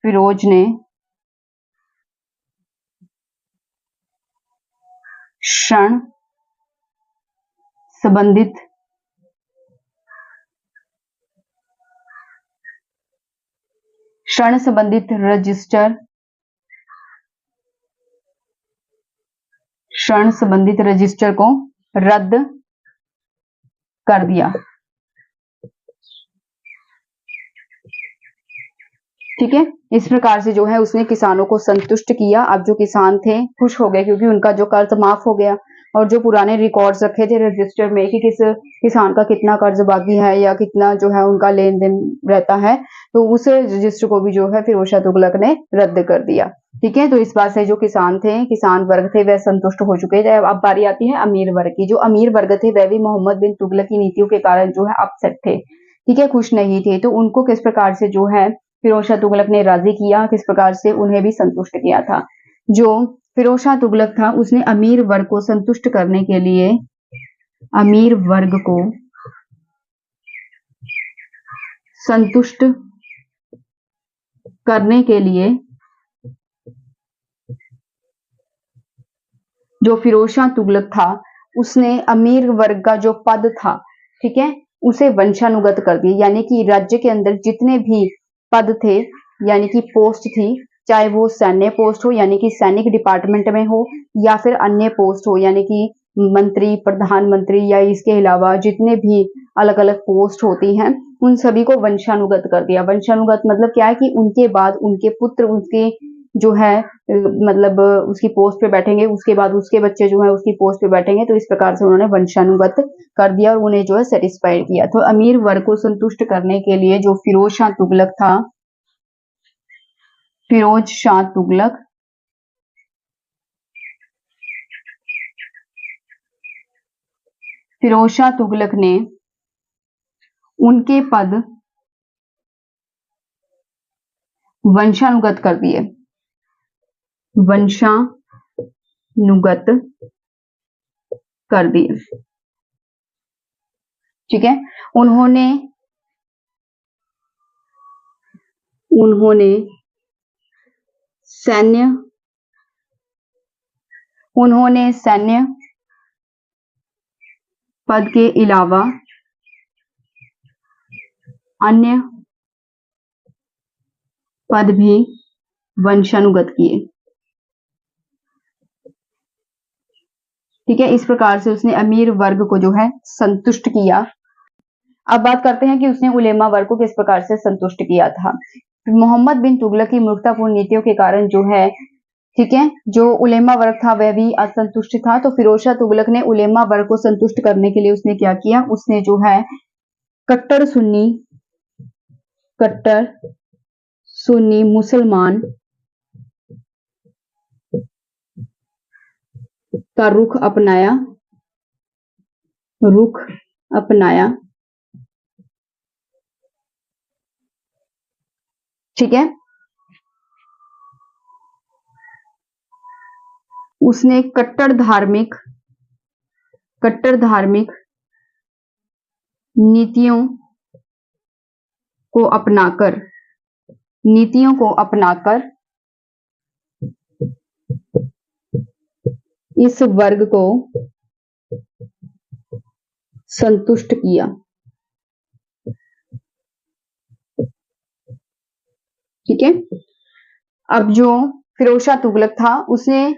फिरोज ने ऋण संबंधित रजिस्टर, ऋण संबंधित रजिस्टर को रद्द कर दिया, ठीक है। इस प्रकार से जो है उसने किसानों को संतुष्ट किया। अब जो किसान थे खुश हो गए क्योंकि उनका जो कर्ज माफ हो गया और जो पुराने रिकॉर्ड्स रखे थे रजिस्टर में कि किस किसान का कितना कर्ज बाकी है या कितना जो है उनका लेन देन रहता है, तो उस रजिस्टर को भी जो है फिरोज शाह तुगलक ने रद्द कर दिया। ठीक है, तो इस बात से जो किसान वर्ग थे वह संतुष्ट हो चुके थे। अब बारी आती है अमीर वर्ग की। जो अमीर वर्ग थे वह भी मोहम्मद बिन तुगलक की नीतियों के कारण जो है अपसेट थे, ठीक है, खुश नहीं थे। तो उनको किस प्रकार से जो है फिरोज शाह तुगलक ने राजी किया, किस प्रकार से उन्हें भी संतुष्ट किया था। जो फिरोज शाह तुगलक था उसने अमीर वर्ग को संतुष्ट करने के लिए, अमीर वर्ग को संतुष्ट करने के लिए जो फिरोज शाह तुगलक था उसने अमीर वर्ग का जो पद था, ठीक है, उसे वंशानुगत कर दिया। यानी कि राज्य के अंदर जितने भी पद थे, यानी कि पोस्ट थी, चाहे वो सैन्य पोस्ट हो यानी कि सैनिक डिपार्टमेंट में हो, या फिर अन्य पोस्ट हो यानी कि मंत्री, प्रधानमंत्री, या इसके अलावा जितने भी अलग अलग पोस्ट होती हैं उन सभी को वंशानुगत कर दिया। वंशानुगत मतलब क्या है कि उनके बाद उनके पुत्र उसके जो है मतलब उसकी पोस्ट पे बैठेंगे, उसके बाद उसके बच्चे जो है उसकी पोस्ट पे बैठेंगे। तो इस प्रकार से उन्होंने वंशानुगत कर दिया और उन्हें जो है सेटिस्फाइड किया। तो अमीर वर्ग को संतुष्ट करने के लिए जो फिरोज शाह तुगलक था, फिरोज शाह तुगलक फिरोज शाह तुगलक ने उनके पद वंशानुगत कर दिए, वंशानुगत कर दिए। ठीक है, उन्होंने सैन्य पद के अलावा अन्य पद भी वंशानुगत किए। ठीक है, इस प्रकार से उसने अमीर वर्ग को जो है संतुष्ट किया। अब बात करते हैं कि उसने उलेमा वर्ग को किस प्रकार से संतुष्ट किया था। मोहम्मद बिन तुगलक की मूर्खतापूर्ण नीतियों के कारण जो है, ठीक है, जो उलेमा वर्ग था वह भी असंतुष्ट था। तो फिरोज शाह तुगलक ने उलेमा वर्ग को संतुष्ट करने के लिए उसने क्या किया, उसने जो है कट्टर सुन्नी मुसलमान का रुख अपनाया। ठीक है, उसने कट्टर धार्मिक नीतियों को अपनाकर इस वर्ग को संतुष्ट किया। ठीक है, अब जो फिरोज शाह तुगलक था उसने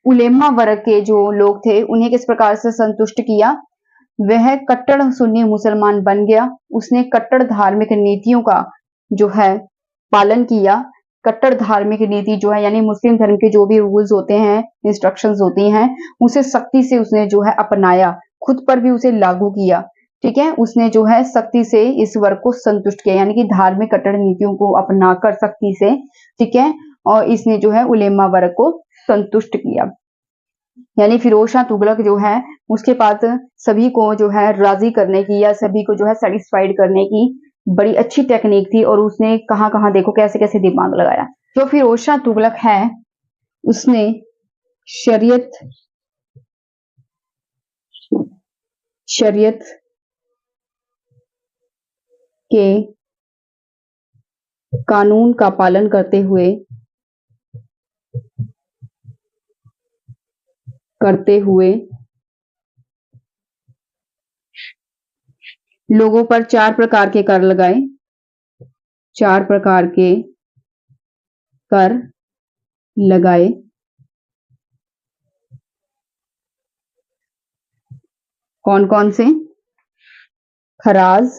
उलेमा वर्ग के जो लोग थे उन्हें किस प्रकार से संतुष्ट किया, वह कट्टर सुन्नी मुसलमान बन गया। उसने कट्टर धार्मिक नीतियों का जो है पालन किया। कट्टर धार्मिक नीति जो है यानी मुस्लिम धर्म के जो भी रूल्स होते हैं, इंस्ट्रक्शंस होती हैं, उसे सख्ती से उसने जो है अपनाया, खुद पर भी उसे लागू किया। ठीक है, उसने जो है सख्ती से इस वर्ग को संतुष्ट किया, यानी कि धार्मिक कट्टर नीतियों को अपनाकर सख्ती से, ठीक है, और इसने जो है उलेमा वर्ग को संतुष्ट किया। यानी फिरोज शाह तुगलक जो है उसके पास सभी को जो है राजी करने की या सभी को जो है सेटिस्फाइड करने की बड़ी अच्छी टेक्निक थी, और उसने कहां कहां देखो कैसे कैसे दिमाग लगाया। जो फिरोज शाह तुगलक है उसने शरीयत के कानून का पालन करते हुए लोगों पर 4 प्रकार के कर लगाए। 4 प्रकार के कर लगाए। कौन कौन से? खराज,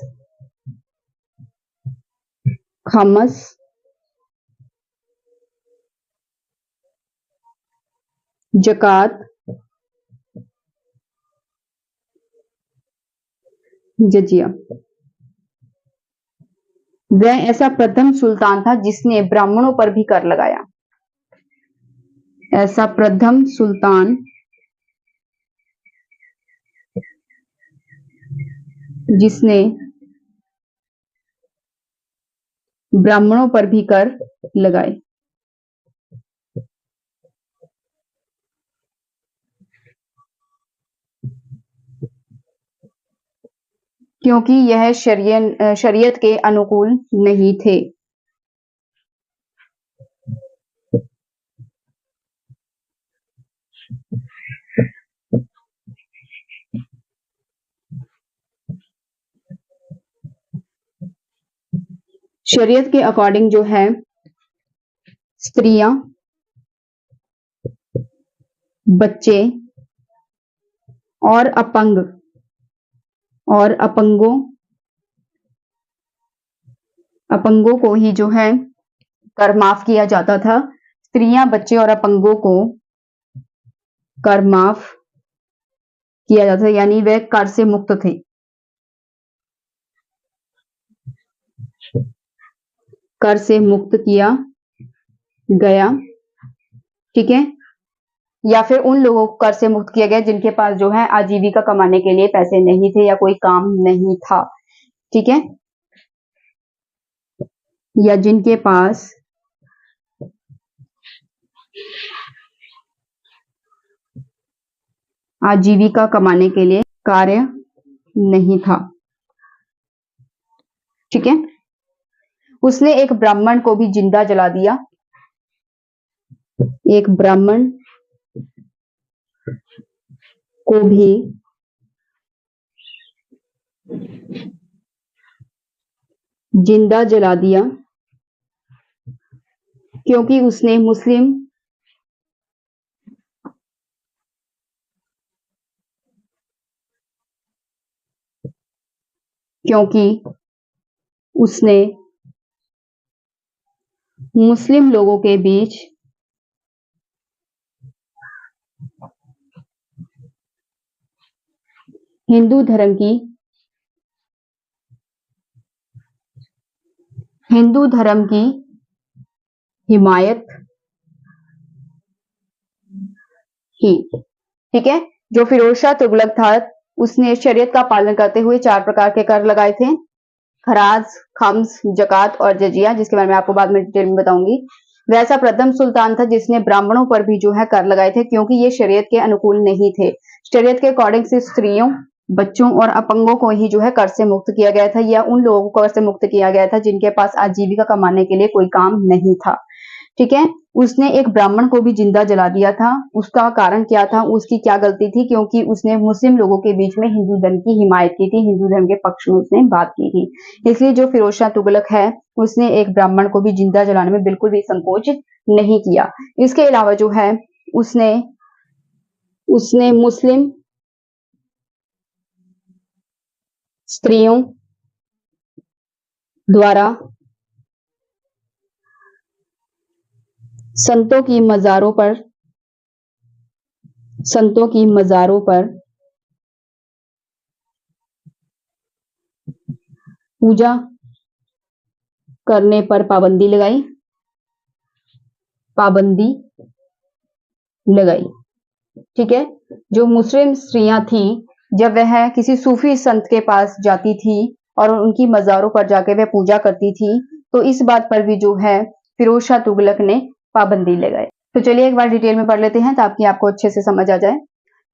खमस, जकात, जजिया। वह ऐसा प्रथम सुल्तान था जिसने ब्राह्मणों पर भी कर लगाया। ऐसा प्रथम सुल्तान जिसने ब्राह्मणों पर भी कर लगाए। क्योंकि यह शरीयत के अनुकूल नहीं थे। शरीयत के अकॉर्डिंग जो है स्त्रियां, बच्चे और अपंगों को ही जो है कर माफ किया जाता था। स्त्रियां, बच्चे और अपंगों को कर माफ किया जाता था, यानी वे कर से मुक्त थे। कर से मुक्त किया गया, ठीक है। या फिर उन लोगों को कर से मुक्त किया गया जिनके पास जो है आजीविका कमाने के लिए पैसे नहीं थे या कोई काम नहीं था, ठीक है, या जिनके पास आजीविका कमाने के लिए कार्य नहीं था, ठीक है। उसने एक ब्राह्मण को भी जिंदा जला दिया। एक ब्राह्मण को भी जिंदा जला दिया क्योंकि उसने मुस्लिम लोगों के बीच हिंदू धर्म की हिमायत की, ठीक है। जो फिरोज शाह तुगलक था उसने शरीयत का पालन करते हुए 4 प्रकार के कर लगाए थे: खराज, खम्स, जकात और जजिया, जिसके बारे में आपको बाद में डिटेल में बताऊंगी। वैसा प्रथम सुल्तान था जिसने ब्राह्मणों पर भी जो है कर लगाए थे क्योंकि ये शरीयत के अनुकूल नहीं थे। शरीयत के अकॉर्डिंग सिर्फ स्त्रियों, बच्चों और अपंगों को ही जो है कर से मुक्त किया गया था, या उन लोगों को कर से मुक्त किया गया था जिनके पास आजीविका कमाने के लिए कोई काम नहीं था, ठीक है। उसने एक ब्राह्मण को भी जिंदा जला दिया था। उसका कारण क्या था, उसकी क्या गलती थी? क्योंकि उसने मुस्लिम लोगों के बीच में हिंदू धर्म की हिमायत की थी, हिंदू धर्म के पक्ष में उसने बात की थी। इसलिए जो फिरोज शाह तुगलक है उसने एक ब्राह्मण को भी जिंदा जलाने में बिल्कुल भी संकोच नहीं किया। इसके अलावा जो है उसने मुस्लिम स्त्रियों द्वारा संतों की मजारों पर पूजा करने पर पाबंदी लगाई, ठीक है। जो मुस्लिम स्त्रियां थी, जब वह किसी सूफी संत के पास जाती थी और उनकी मजारों पर जाकर वह पूजा करती थी, तो इस बात पर भी जो है फिरोज शाह तुगलक ने पाबंदी लगाई। तो चलिए एक बार डिटेल में पढ़ लेते हैं ताकि आपको अच्छे से समझ आ जाए।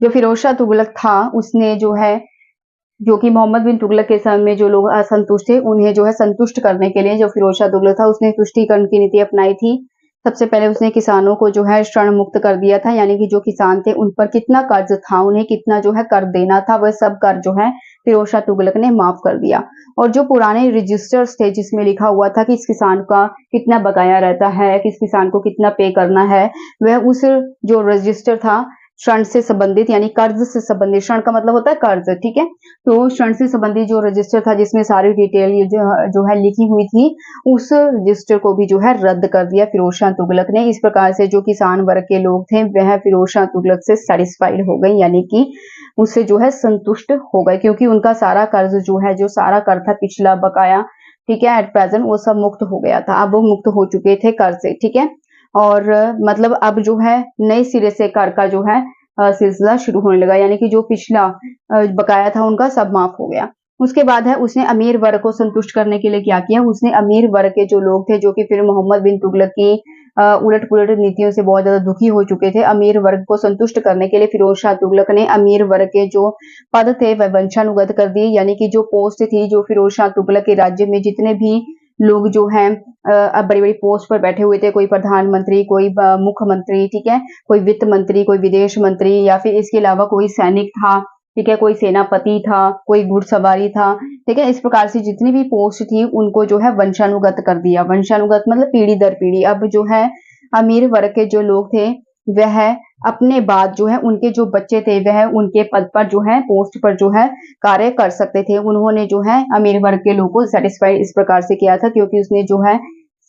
जो फिरोज शाह तुगलक था उसने जो कि मोहम्मद बिन तुगलक के समय में जो लोग असंतुष्ट थे उन्हें जो है संतुष्ट करने के लिए जो फिरोज शाह तुगलक था उसने तुष्टीकरण की नीति अपनाई थी। सबसे पहले उसने किसानों को जो है ऋण मुक्त कर दिया था, यानी कि जो किसान थे उन पर कितना कर्ज था, उन्हें कितना जो है कर देना था, वह सब कर जो है फिरोज शाह तुगलक ने माफ कर दिया। और जो पुराने रजिस्टर्स थे जिसमें लिखा हुआ था कि इस किसान का कितना बकाया रहता है, किस किसान को कितना पे करना है, वह उस जो रजिस्टर था ऋण से संबंधित यानी कर्ज से संबंधित, ऋण का मतलब होता है कर्ज, ठीक है। तो ऋण से संबंधित जो रजिस्टर था जिसमें सारी डिटेल जो है लिखी हुई थी, उस रजिस्टर को भी जो है रद्द कर दिया फिरोज शाह तुगलक ने। इस प्रकार से जो किसान वर्ग के लोग थे वह फिरोज शाह तुगलक से सेटिस्फाइड हो गए, यानी कि उससे जो है संतुष्ट हो गए, क्योंकि उनका सारा कर्ज जो है, जो सारा कर था पिछला बकाया, ठीक है, एट प्रेजेंट वो सब मुक्त हो गया था। अब वो मुक्त हो चुके थे कर से, ठीक है। और मतलब अब जो है नए सिरे से कर का जो है सिलसिला शुरू होने लगा, यानी कि जो पिछला बकाया था उनका सब माफ हो गया। उसके बाद है उसने अमीर वर्ग को संतुष्ट करने के लिए क्या किया, उसने अमीर वर्ग के जो लोग थे, जो कि फिर मोहम्मद बिन तुगलक की उलट पुलट नीतियों से बहुत ज्यादा दुखी हो चुके थे, अमीर वर्ग को संतुष्ट करने के लिए फिरोज शाह तुगलक ने अमीर वर्ग के जो पद थे वह वंशानुगत कर दिए, यानी कि जो पोस्ट थी, जो फिरोज शाह तुगलक के राज्य में जितने भी लोग जो हैं अब बड़ी बड़ी पोस्ट पर बैठे हुए थे, कोई प्रधानमंत्री, कोई मुख्यमंत्री, ठीक है, कोई वित्त मंत्री, कोई विदेश मंत्री, या फिर इसके अलावा कोई सैनिक था, ठीक है, कोई सेनापति था, कोई घुड़सवारी था, ठीक है, इस प्रकार से जितनी भी पोस्ट थी उनको जो है वंशानुगत कर दिया। वंशानुगत मतलब पीढ़ी दर पीढ़ी। अब जो है अमीर वर्ग के जो लोग थे वह अपने बाद जो है उनके जो बच्चे थे वह उनके पद पर जो है, पोस्ट पर जो है कार्य कर सकते थे। उन्होंने जो है अमीर वर्ग के लोगों को सेटिस्फाइड इस प्रकार से किया था, क्योंकि उसने जो है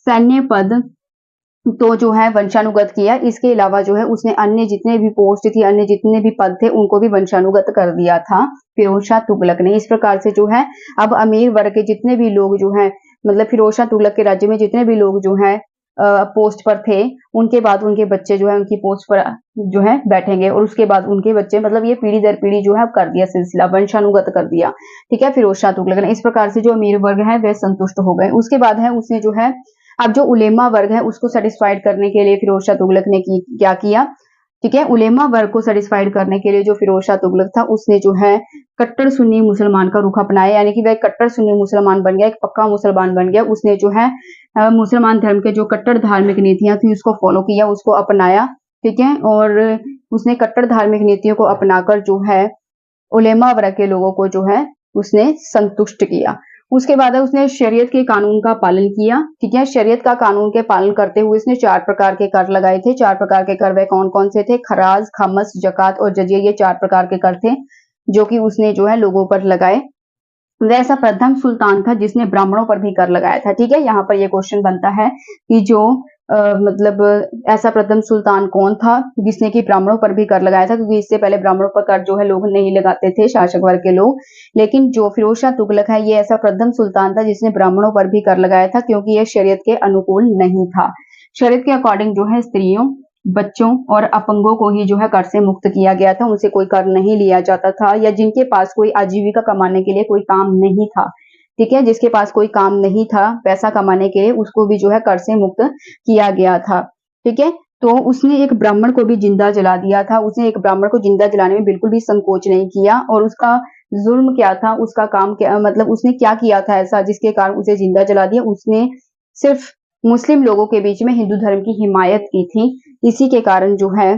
सैन्य पद तो जो है वंशानुगत किया, इसके अलावा जो है उसने अन्य जितने भी पोस्ट थी, अन्य जितने भी पद थे उनको भी वंशानुगत कर दिया था फिरोज शाह तुगलक ने। इस प्रकार से जो है अब अमीर वर्ग के जितने भी लोग जो है, मतलब फिरोज शाह तुगलक के राज्य में जितने भी लोग जो है पोस्ट पर थे, उनके बाद उनके बच्चे जो है उनकी पोस्ट पर जो है बैठेंगे, और उसके बाद उनके बच्चे, मतलब ये पीढ़ी दर पीढ़ी जो है कर दिया सिलसिला, वंशानुगत कर दिया, ठीक है, फिरोज शाह तुगलक ने। इस प्रकार से जो अमीर वर्ग है वह संतुष्ट हो गए। उसके बाद है उसने जो है अब जो उलेमा वर्ग है उसको सेटिस्फाइड करने के लिए फिरोज शाह तुगलक ने क्या किया, ठीक है, उलेमा वर्ग को सेटिस्फाइड करने के लिए जो फिरोज शाह तुगलक था उसने जो है कट्टर सुन्नी मुसलमान का रुख अपनाया, यानी कि वह कट्टर सुन्नी मुसलमान बन गया, एक पक्का मुसलमान बन गया। उसने जो है मुसलमान धर्म के जो कट्टर धार्मिक नीतियां थी उसको फॉलो किया, उसको अपनाया, ठीक है, और उसने कट्टर धार्मिक नीतियों को अपनाकर जो है उलेमा वर्ग के लोगों को जो है उसने संतुष्ट किया। उसके बाद उसने शरीयत के कानून का पालन किया, ठीक है, शरीयत का कानून के पालन करते हुए इसने 4 प्रकार के कर लगाए थे। 4 प्रकार के कर वह कौन कौन से थे, खराज, खमस, जकात और जजिया, ये 4 प्रकार के कर थे जो कि उसने जो है लोगों पर लगाए। वह ऐसा प्रथम सुल्तान था जिसने ब्राह्मणों पर भी कर लगाया था, ठीक है। यहाँ पर यह क्वेश्चन बनता है कि जो मतलब ऐसा प्रथम सुल्तान कौन था जिसने कि ब्राह्मणों पर भी कर लगाया था, क्योंकि इससे पहले ब्राह्मणों पर कर जो है लोग नहीं लगाते थे, शासक वर्ग के लोग। लेकिन जो फिरोज शाह तुगलक है ये ऐसा प्रथम सुल्तान था जिसने ब्राह्मणों पर भी कर लगाया था, क्योंकि यह शरीयत के अनुकूल नहीं था। शरीयत के अकॉर्डिंग जो है स्त्रियों, बच्चों और अपंगों को ही जो है कर से मुक्त किया गया था, उनसे कोई कर नहीं लिया जाता था, या जिनके पास कोई आजीविका कमाने के लिए कोई काम नहीं था, ठीक है, जिसके पास कोई काम नहीं था पैसा कमाने के लिए, उसको भी जो है कर से मुक्त किया गया था, ठीक है। तो उसने एक ब्राह्मण को भी जिंदा जला दिया था, उसने एक ब्राह्मण को जिंदा जलाने में बिल्कुल भी संकोच नहीं किया। और उसका जुर्म क्या था, उसका काम क्या, मतलब उसने क्या किया था ऐसा जिसके कारण उसे जिंदा जला दिया, उसने सिर्फ मुस्लिम लोगों के बीच में हिंदू धर्म की हिमायत की थी, इसी के कारण जो है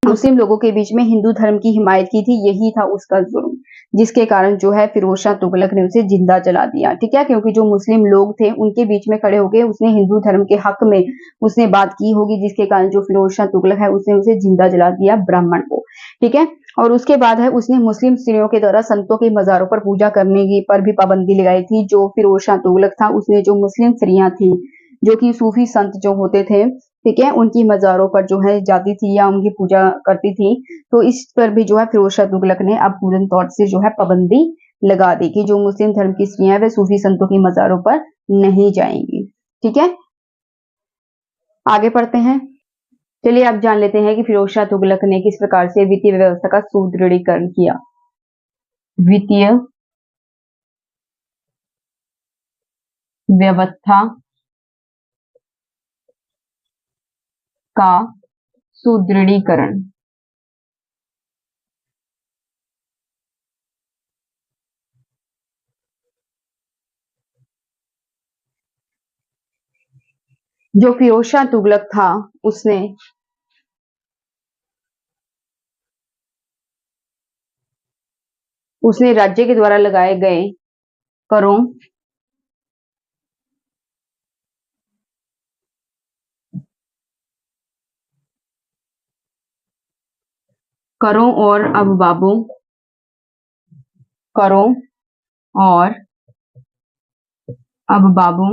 मुस्लिम लोगों के बीच में हिंदू धर्म की हिमायत की थी, यही था उसका जुर्म, जिसके कारण जो है फिरोज शाह तुगलक ने उसे जिंदा जला दिया, ठीक है, क्योंकि जो मुस्लिम लोग थे उनके बीच में खड़े होकर उसने हिंदू धर्म के हक में उसने बात की होगी, जिसके कारण जो फिरोज शाह तुगलक है उसने उसे जिंदा जला दिया ब्राह्मण को, ठीक है। और उसके बाद है उसने मुस्लिम स्त्रियों के द्वारा संतों के मजारों पर पूजा करने की पर भी पाबंदी लगाई थी। जो फिरोज शाह तुगलक था उसने जो मुस्लिम स्त्रियां थी, जो कि सूफी संत जो होते थे, ठीक है, उनकी मजारों पर जो है जाती थी या उनकी पूजा करती थी, तो इस पर भी जो है फिरोज शाह तुगलक ने अब पूर्ण तौर से जो है पाबंदी लगा दी कि जो मुस्लिम धर्म की स्त्रियां वे सूफी संतों की मजारों पर नहीं जाएंगी, ठीक है। आगे पढ़ते हैं। चलिए अब जान लेते हैं कि फिरोज शाह तुगलक ने किस प्रकार से वित्तीय व्यवस्था का सुदृढ़ीकरण किया। वित्तीय व्यवस्था का सुदृढ़ीकरण। जो फिरोज शाह तुगलक था उसने उसने राज्य के द्वारा लगाए गए करों करों और अवबाबों करों और अवबाबों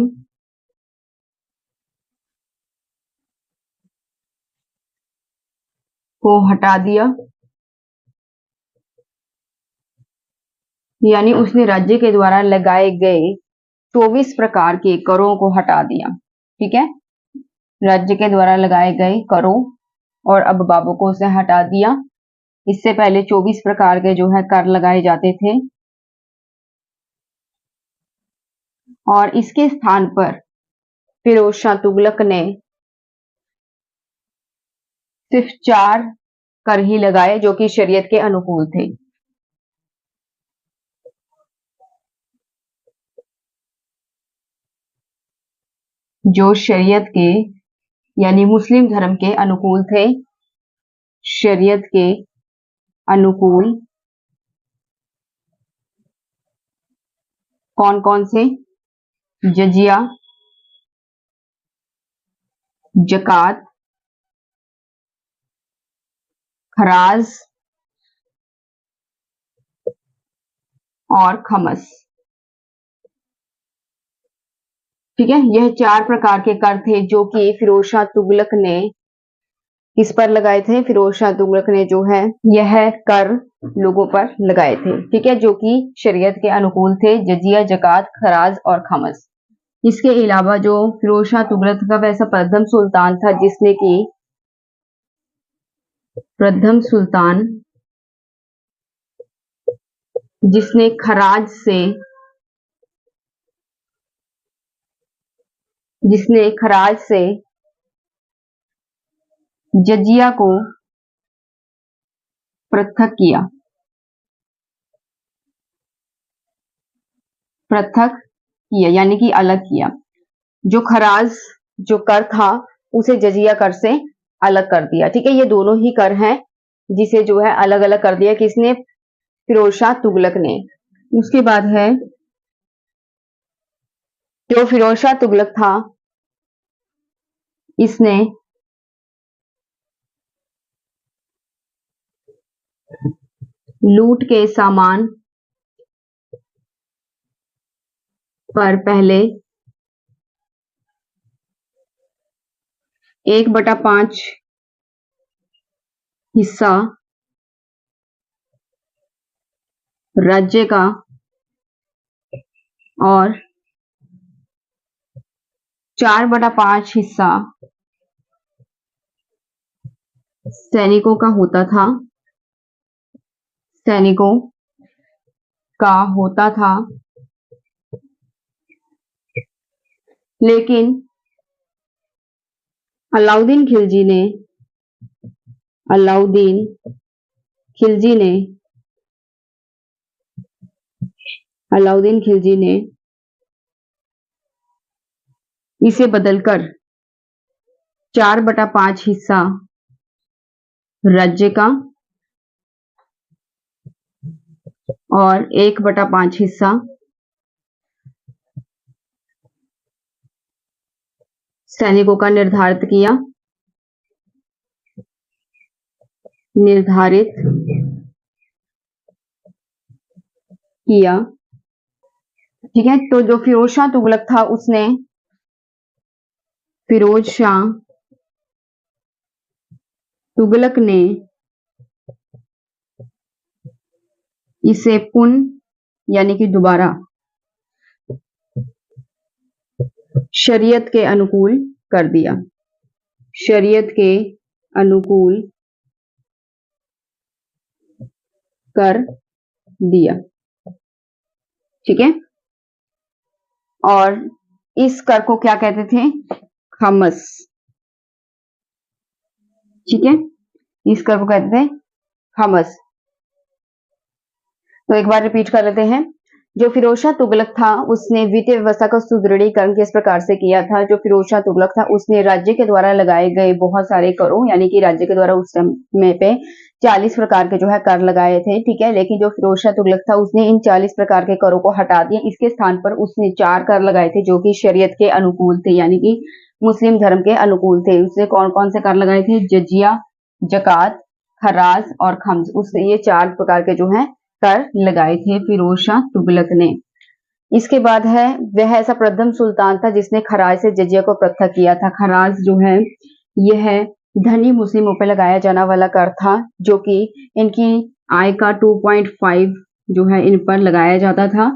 को हटा दिया यानी उसने राज्य के द्वारा लगाए गए 24 प्रकार के करों को हटा दिया। ठीक है, राज्य के द्वारा लगाए गए करों और अब बाबू को उसने हटा दिया। इससे पहले 24 प्रकार के जो है कर लगाए जाते थे और इसके स्थान पर फिरोज शाह तुगलक ने सिर्फ 4 कर ही लगाए जो कि शरीयत के अनुकूल थे। जो शरीयत के यानी मुस्लिम धर्म के अनुकूल थे, शरीयत के अनुकूल। कौन कौन से? जजिया, जकात, खराज और खमस। ठीक है, यह 4 प्रकार के कर थे जो कि फिरोज शाह तुगलक ने किस पर लगाए थे? फिरोज शाह तुगलक ने जो है यह कर लोगों पर लगाए थे। ठीक है, जो कि शरीयत के अनुकूल थे, जजिया, जकात, खराज और खमस। इसके अलावा जो फिरोज शाह तुगलक का वैसा प्रथम सुल्तान था जिसने की प्रथम सुल्तान जिसने खराज से जजिया को पृथक किया यानी कि अलग किया। जो खराज जो कर था उसे जजिया कर से अलग कर दिया। ठीक है, ये दोनों ही कर हैं जिसे जो है अलग अलग कर दिया किसने? फिरोज शाह तुगलक ने। उसके बाद है जो फिरोज शाह तुगलक था इसने लूट के सामान पर पहले 1/5 हिस्सा राज्य का और 4/5 हिस्सा सैनिकों का होता था। लेकिन अलाउद्दीन खिलजी ने इसे बदलकर 4/5 हिस्सा राज्य का और 1/5 हिस्सा सैनिकों का निर्धारित किया। ठीक है, तो जो फिरोज शाह तुगलक था उसने फिरोज शाह तुगलक ने इसे पुनः यानी कि दोबारा शरीयत के अनुकूल कर दिया। शरीयत के अनुकूल कर दिया। ठीक है, और इस कर को क्या कहते थे? खमस। ठीक है, इस कर को कहते थे खमस। तो एक बार रिपीट कर लेते हैं। जो फिरोज शाह तुगलक था उसने वित्तीय व्यवस्था का सुदृढ़ीकरण किस प्रकार से किया था? जो फिरोज शाह तुगलक था उसने राज्य के द्वारा लगाए गए बहुत सारे करों यानी कि राज्य के द्वारा उस समय पे 40 प्रकार के जो है कर लगाए थे। ठीक है, लेकिन जो फिरोज शाह तुगलक था उसने इन 40 प्रकार के करों को हटा दिया। इसके स्थान पर उसने 4 कर लगाए थे जो कि शरीयत के अनुकूल थे यानी कि मुस्लिम धर्म के अनुकूल थे। उसने कौन कौन से कर लगाए थे? जजिया, जकात, खराज और खम्स। उसने ये 4 प्रकार के जो है कर लगाए थे फिरोज शाह तुगलक ने। इसके बाद है वह ऐसा प्रथम सुल्तान था जिसने खराज से जजिया को पृथक किया था। खराज जो है यह धनी मुस्लिमों पर लगाया जाने वाला कर था जो कि इनकी आय का 2.5 जो है इन पर लगाया जाता था,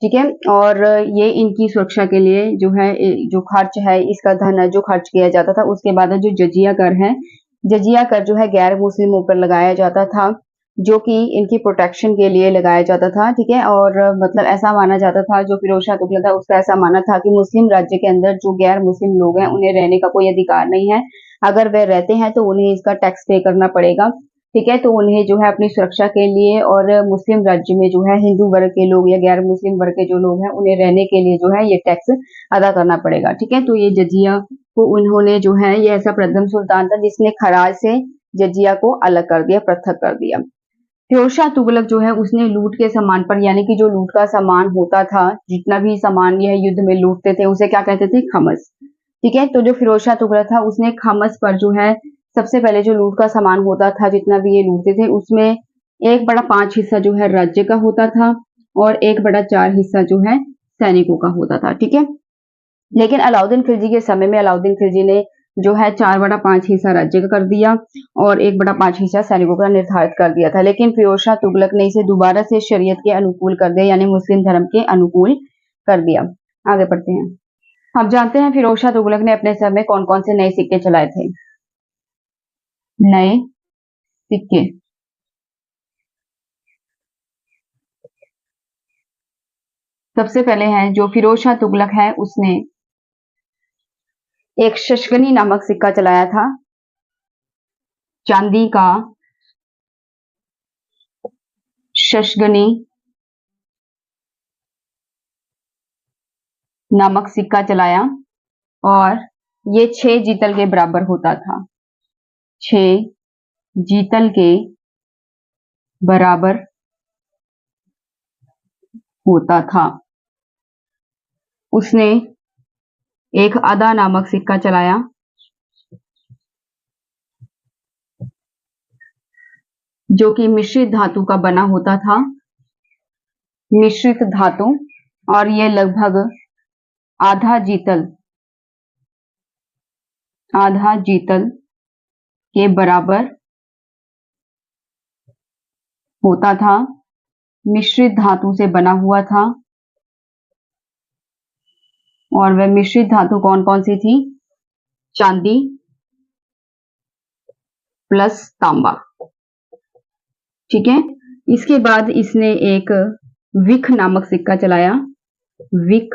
ठीक है। और ये इनकी सुरक्षा के लिए जो है जो खर्च है, इसका धन है जो खर्च किया जाता था। उसके बाद जो जजिया कर है, जजिया कर जो है गैर मुस्लिमों पर लगाया जाता था, जो कि इनकी प्रोटेक्शन के लिए लगाया जाता था, ठीक है। और मतलब ऐसा माना जाता था, जो फिरोज शाह तुगलक था उसका ऐसा मानना था कि मुस्लिम राज्य के अंदर जो गैर मुस्लिम लोग हैं उन्हें रहने का कोई अधिकार नहीं है। अगर वह रहते हैं तो उन्हें इसका टैक्स पे करना पड़ेगा, ठीक है। तो उन्हें जो है अपनी सुरक्षा के लिए और मुस्लिम राज्य में जो है हिंदू वर्ग के लोग या गैर मुस्लिम वर्ग के जो लोग हैं उन्हें रहने के लिए जो है ये टैक्स अदा करना पड़ेगा, ठीक है। तो ये जजिया को उन्होंने जो है, ये ऐसा प्रथम सुल्तान था जिसने खराज से जजिया को अलग कर दिया, पृथक कर दिया। फिरोज शाह तुगलक जो है उसने लूट के सामान पर, यानी कि जो लूट का सामान होता था, जितना भी सामान यह युद्ध में लूटते थे उसे क्या कहते थे, खमस, ठीक है। तो जो फिरोज शाह तुगलक था उसने खमस पर जो है सबसे पहले जो लूट का सामान होता था, जितना भी ये लूटते थे, उसमें 1/5 हिस्सा जो है राज्य का होता था और 1/4 हिस्सा जो है सैनिकों का होता था, ठीक है। लेकिन अलाउद्दीन खिलजी के समय में अलाउद्दीन खिलजी ने जो है 4/5 हिस्सा राज्य का कर दिया और 1/5 हिस्सा सैनिकों का निर्धारित कर दिया था। लेकिन फिरोज शाह तुगलक ने इसे दोबारा से शरीयत के अनुकूल कर दिया, यानी मुस्लिम धर्म के अनुकूल कर दिया। आगे बढ़ते हैं। अब जानते हैं फिरोज शाह तुगलक ने अपने समय में कौन कौन से नए सिक्के चलाए थे। नए सिक्के, सबसे पहले हैं जो फिरोज शाह तुगलक है उसने एक शशगनी नामक सिक्का चलाया था, चांदी का शशगनी नामक सिक्का चलाया और ये 6 जीतल के बराबर होता था, 6 जीतल के बराबर होता था। उसने एक आधा नामक सिक्का चलाया, जो कि मिश्रित धातु का बना होता था, मिश्रित धातु, और ये लगभग आधा जीतल के बराबर होता था, मिश्रित धातु से बना हुआ था। और वह मिश्रित धातु कौन कौन सी थी, चांदी प्लस तांबा, ठीक है। इसके बाद इसने एक विख नामक सिक्का चलाया, विख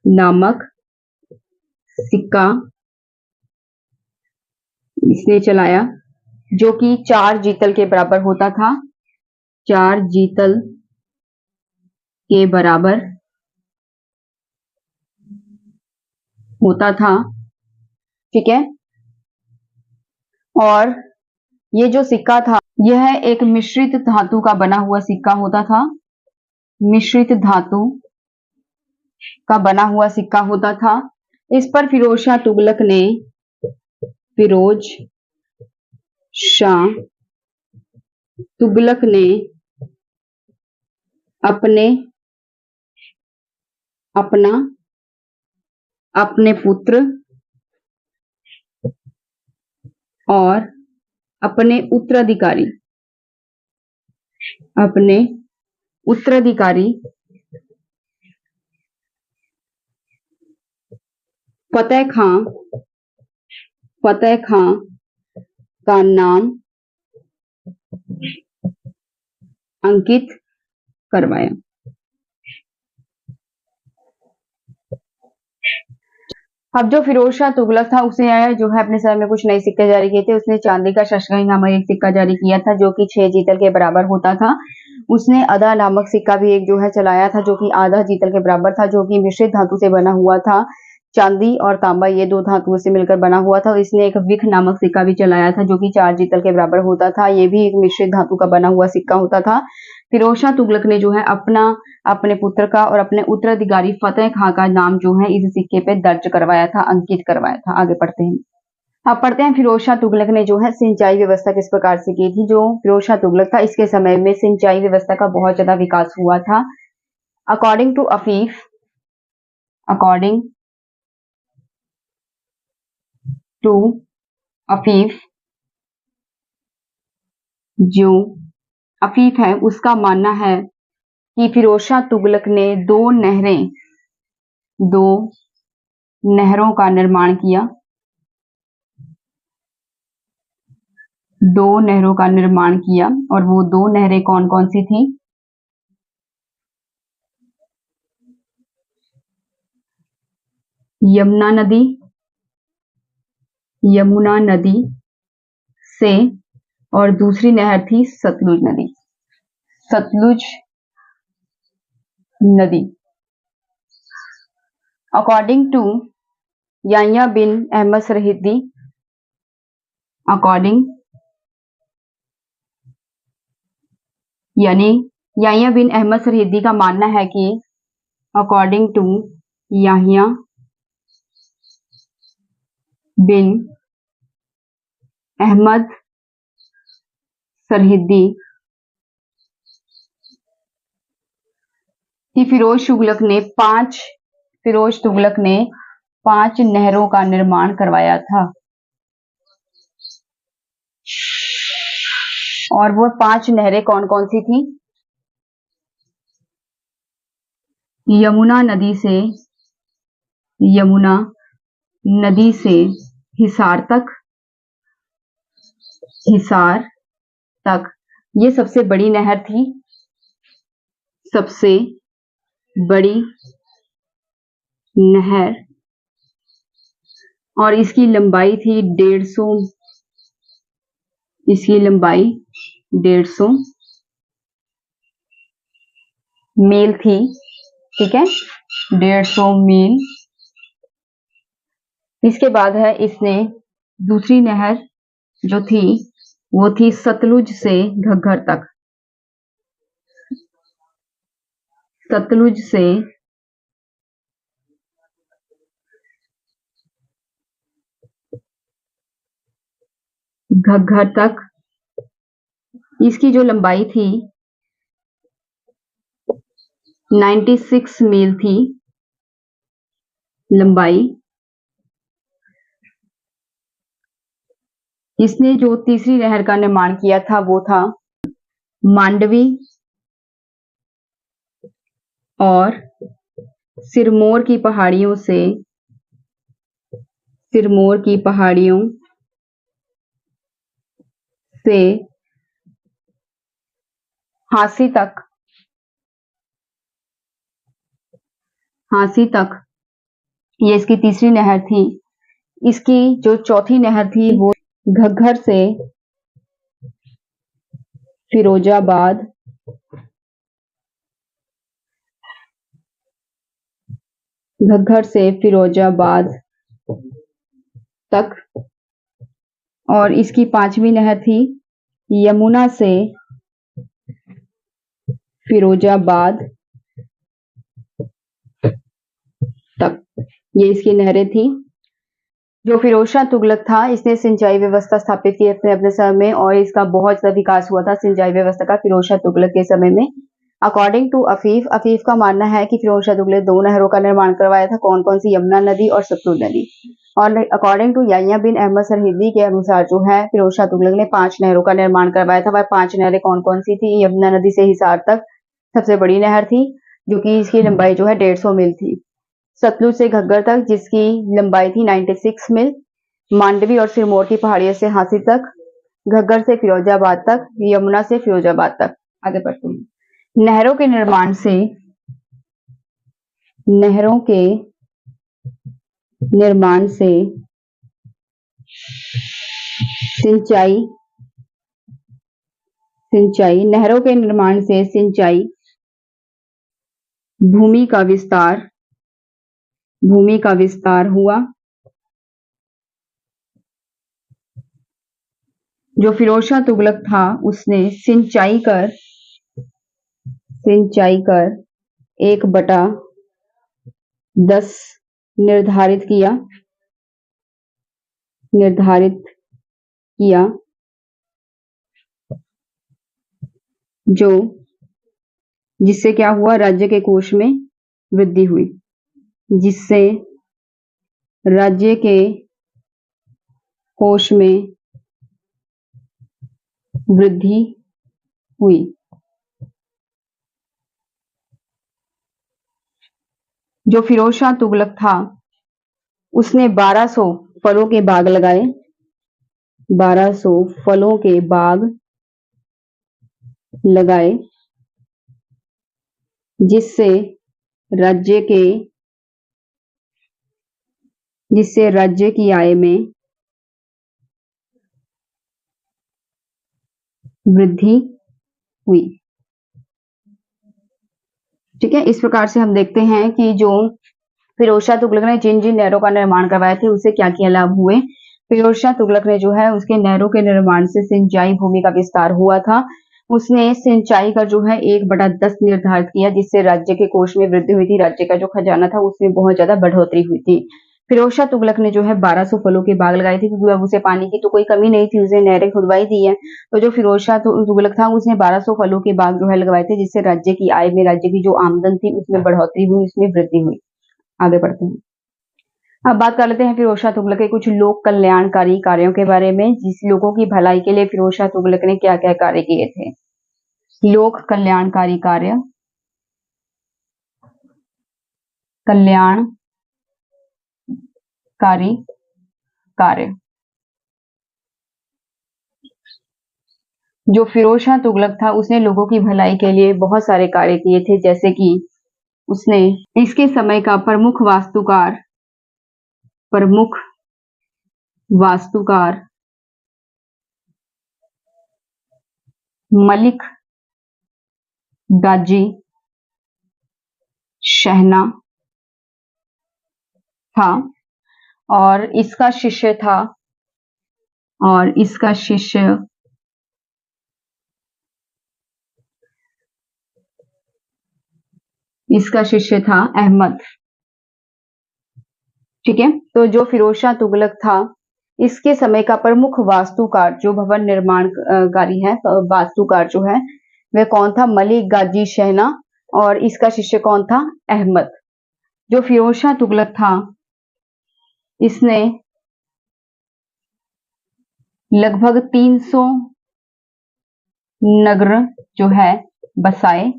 नामक सिक्का इसने चलाया, जो कि 4 जीतल के बराबर होता था, 4 जीतल के बराबर होता था, ठीक है। और ये जो सिक्का था यह एक मिश्रित धातु का बना हुआ सिक्का होता था, मिश्रित धातु का बना हुआ सिक्का होता था। इस पर फिरोज शाह तुगलक ने, फिरोज शाह तुगलक ने अपने पुत्र और अपने उत्तराधिकारी फतेह खां का नाम अंकित करवाया। अब जो फिरोज शाह तुगलक था उसने जो है अपने समय में कुछ नए सिक्के जारी किए थे। उसने चांदी का शशगनी नामक एक सिक्का जारी किया था, जो कि 6 जीतल के बराबर होता था। उसने अदा नामक सिक्का भी एक जो है चलाया था, जो कि आधा जीतल के बराबर था, जो कि मिश्रित धातु से बना हुआ था, चांदी और तांबा ये 2 धातुओं से मिलकर बना हुआ था। इसने एक विख नामक सिक्का भी चलाया था, जो कि 4 जीतल के बराबर होता था, ये भी एक मिश्रित धातु का बना हुआ सिक्का होता था। फिरोज शाह तुगलक ने जो है अपने पुत्र का और अपने उत्तराधिकारी फतेह खां का नाम जो है इस सिक्के पे दर्ज करवाया था, अंकित करवाया था। आगे पढ़ते हैं। अब पढ़ते हैं फिरोज शाह तुगलक ने जो है सिंचाई व्यवस्था किस प्रकार से की थी। जो फिरोज शाह तुगलक था इसके समय में सिंचाई व्यवस्था का बहुत ज्यादा विकास हुआ था। अकॉर्डिंग टू अफीफ, जो अफीफ है उसका मानना है कि फिरोज शाह तुगलक ने दो नहरों का निर्माण किया, दो नहरों का निर्माण किया और वो दो नहरें कौन कौन सी थी? यमुना नदी से और दूसरी नहर थी सतलुज नदी। अकॉर्डिंग टू याह्या बिन अहमद सरहिंदी, यानी याह्या बिन अहमद सरहिंदी का मानना है कि अकॉर्डिंग टू याह्या बिन अहमद सरहिंदी कि फिरोज तुगलक ने 5 नहरों का निर्माण करवाया था और वो 5 नहरें कौन कौन सी थी? यमुना नदी से हिसार तक ये सबसे बड़ी नहर थी, सबसे बड़ी नहर, और इसकी लंबाई थी 150 मील थी, ठीक है, 150 मील। इसके बाद है इसने दूसरी नहर जो थी वो थी सतलुज से घग्गर तक, सतलुज से घग्गर तक इसकी जो लंबाई थी 96 मील थी लंबाई। इसने जो तीसरी नहर का निर्माण किया था वो था मांडवी और सिरमौर की पहाड़ियों से हांसी तक ये इसकी तीसरी नहर थी। इसकी जो चौथी नहर थी वो घग्गर से फिरोजाबाद तक, और इसकी पांचवी नहर थी यमुना से फिरोजाबाद तक, ये इसकी नहरें थी। जो फिरोज शाह तुगलक था इसने सिंचाई व्यवस्था स्थापित की अपने समय में और इसका बहुत सा विकास हुआ था सिंचाई व्यवस्था का फिरोज शाह तुगलक के समय में। अकॉर्डिंग टू अफीफ का मानना है कि फिरोज शाह तुगलक 2 नहरों का निर्माण करवाया था, कौन कौन सी? यमुना नदी और सतलुज नदी। और अकॉर्डिंग टू याह्या बिन अहमद सरहिंदी के अनुसार जो है फिरोज शाह तुगलक ने 5 नहरों का निर्माण करवाया था। वह 5 नहरें कौन कौन सी थी? यमुना नदी से हिसार तक सबसे बड़ी नहर थी जो कि इसकी लंबाई जो है 150 मील थी, सतलुज से घग्गर तक जिसकी लंबाई थी 96 मील, मांडवी और सिरमौर की पहाड़ियों से हांसी तक, घग्गर से फिरोजाबाद तक, यमुना से फिरोजाबाद तक। आगे बढ़ते हैं। नहरों के निर्माण से नहरों के निर्माण से सिंचाई, भूमि का विस्तार हुआ। जो फिरोज शाह तुगलक था उसने सिंचाई कर 1/10 निर्धारित किया जिससे क्या हुआ? राज्य के कोष में वृद्धि हुई, जिससे राज्य के कोष में वृद्धि हुई। जो फिरोज शाह तुगलक था उसने 1200 फलों के बाग लगाए, 1200 फलों के बाग लगाए, जिससे राज्य के जिससे राज्य की आय में वृद्धि हुई। ठीक है, इस प्रकार से हम देखते हैं कि जो फिरोज शाह तुगलक ने जिन जिन नहरों का निर्माण करवाए थे उससे क्या क्या लाभ हुए। फिरोज शाह तुगलक ने जो है उसके नहरों के निर्माण से सिंचाई भूमि का विस्तार हुआ था। उसने सिंचाई का जो है 1/10 निर्धारित किया, जिससे राज्य के कोष में वृद्धि हुई थी। राज्य का जो खजाना था उसमें बहुत ज्यादा बढ़ोतरी हुई थी। फिरोज शाह तुगलक ने जो है 1200 फलों के बाग लगाए थे, क्योंकि अब उसे पानी की तो कोई कमी नहीं थी, उसे नहरें खुदवाई दी है। तो जो फिरोज शाह तुगलक था उसने 1200 फलों के बाग जो है लगवाए थे, जिससे राज्य की आय में, राज्य की जो आमदन थी उसमें बढ़ोतरी हुई, उसमें वृद्धि हुई। आगे बढ़ते हैं। अब बात कर लेते हैं फिरोज शाह तुगलक के कुछ लोक कल्याणकारी कार्यों के बारे में, जिस लोगों की भलाई के लिए फिरोज शाह तुगलक ने क्या क्या कार्य किए थे। लोक कल्याणकारी कार्य, कल्याणकारी कार्य। जो फिरोज शाह तुगलक था उसने लोगों की भलाई के लिए बहुत सारे कार्य किए थे, जैसे कि उसने इसके समय का प्रमुख वास्तुकार मलिक गाजी शहना था, और इसका शिष्य था और इसका शिष्य था अहमद। ठीक है, तो जो फिरोज शाह तुगलक था इसके समय का प्रमुख वास्तुकार, जो भवन निर्माणकारी है, वास्तुकार जो है वह कौन था, मलिक गाजी शहना, और इसका शिष्य कौन था, अहमद। जो फिरोज शाह तुगलक था इसने लगभग 300 नगर जो है बसाए।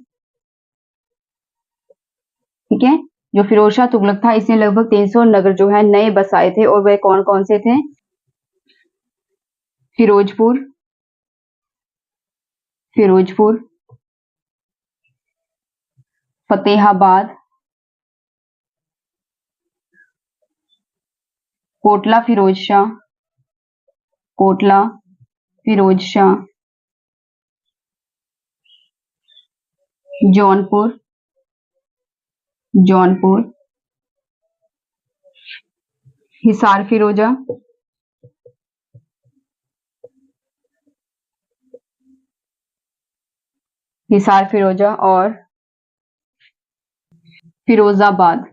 ठीक है, जो फिरोज शाह तुगलक था इसने लगभग 300 नगर जो है नए बसाए थे, और वे कौन कौन से थे, फिरोजपुर, फिरोजपुर, फतेहाबाद, कोटला फिरोज शाह, कोटला फिरोज शाह, जौनपुर, जौनपुर, हिसार फिरोजा, हिसार फिरोजा, और फिरोजाबाद।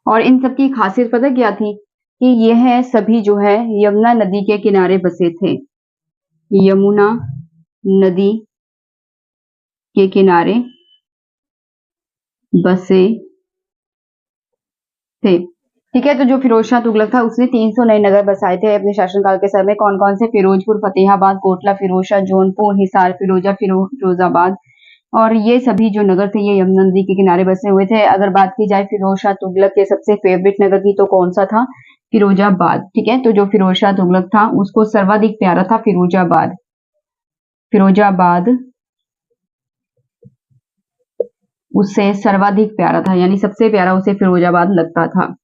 और इन सब की खासियत पता क्या थी, कि यह सभी जो है यमुना नदी के किनारे बसे थे, यमुना नदी के किनारे बसे थे। ठीक है, तो जो फिरोज शाह तुगलक था उसने 300 नए नगर बसाए थे अपने शासनकाल के समय। कौन कौन से, फिरोजपुर, फतेहाबाद, कोटला फिरोज शाह, जौनपुर, हिसार फिरोजा, फिरोजाबाद। और ये सभी जो नगर थे ये यमुना नदी के किनारे बसे हुए थे। अगर बात की जाए फिरोज शाह तुगलक के सबसे फेवरेट नगर की, तो कौन सा था, फिरोजाबाद। ठीक है, तो जो फिरोज शाह तुगलक था उसको सर्वाधिक प्यारा था फिरोजाबाद। फिरोजाबाद उससे सर्वाधिक प्यारा था, यानी सबसे प्यारा उसे फिरोजाबाद लगता था।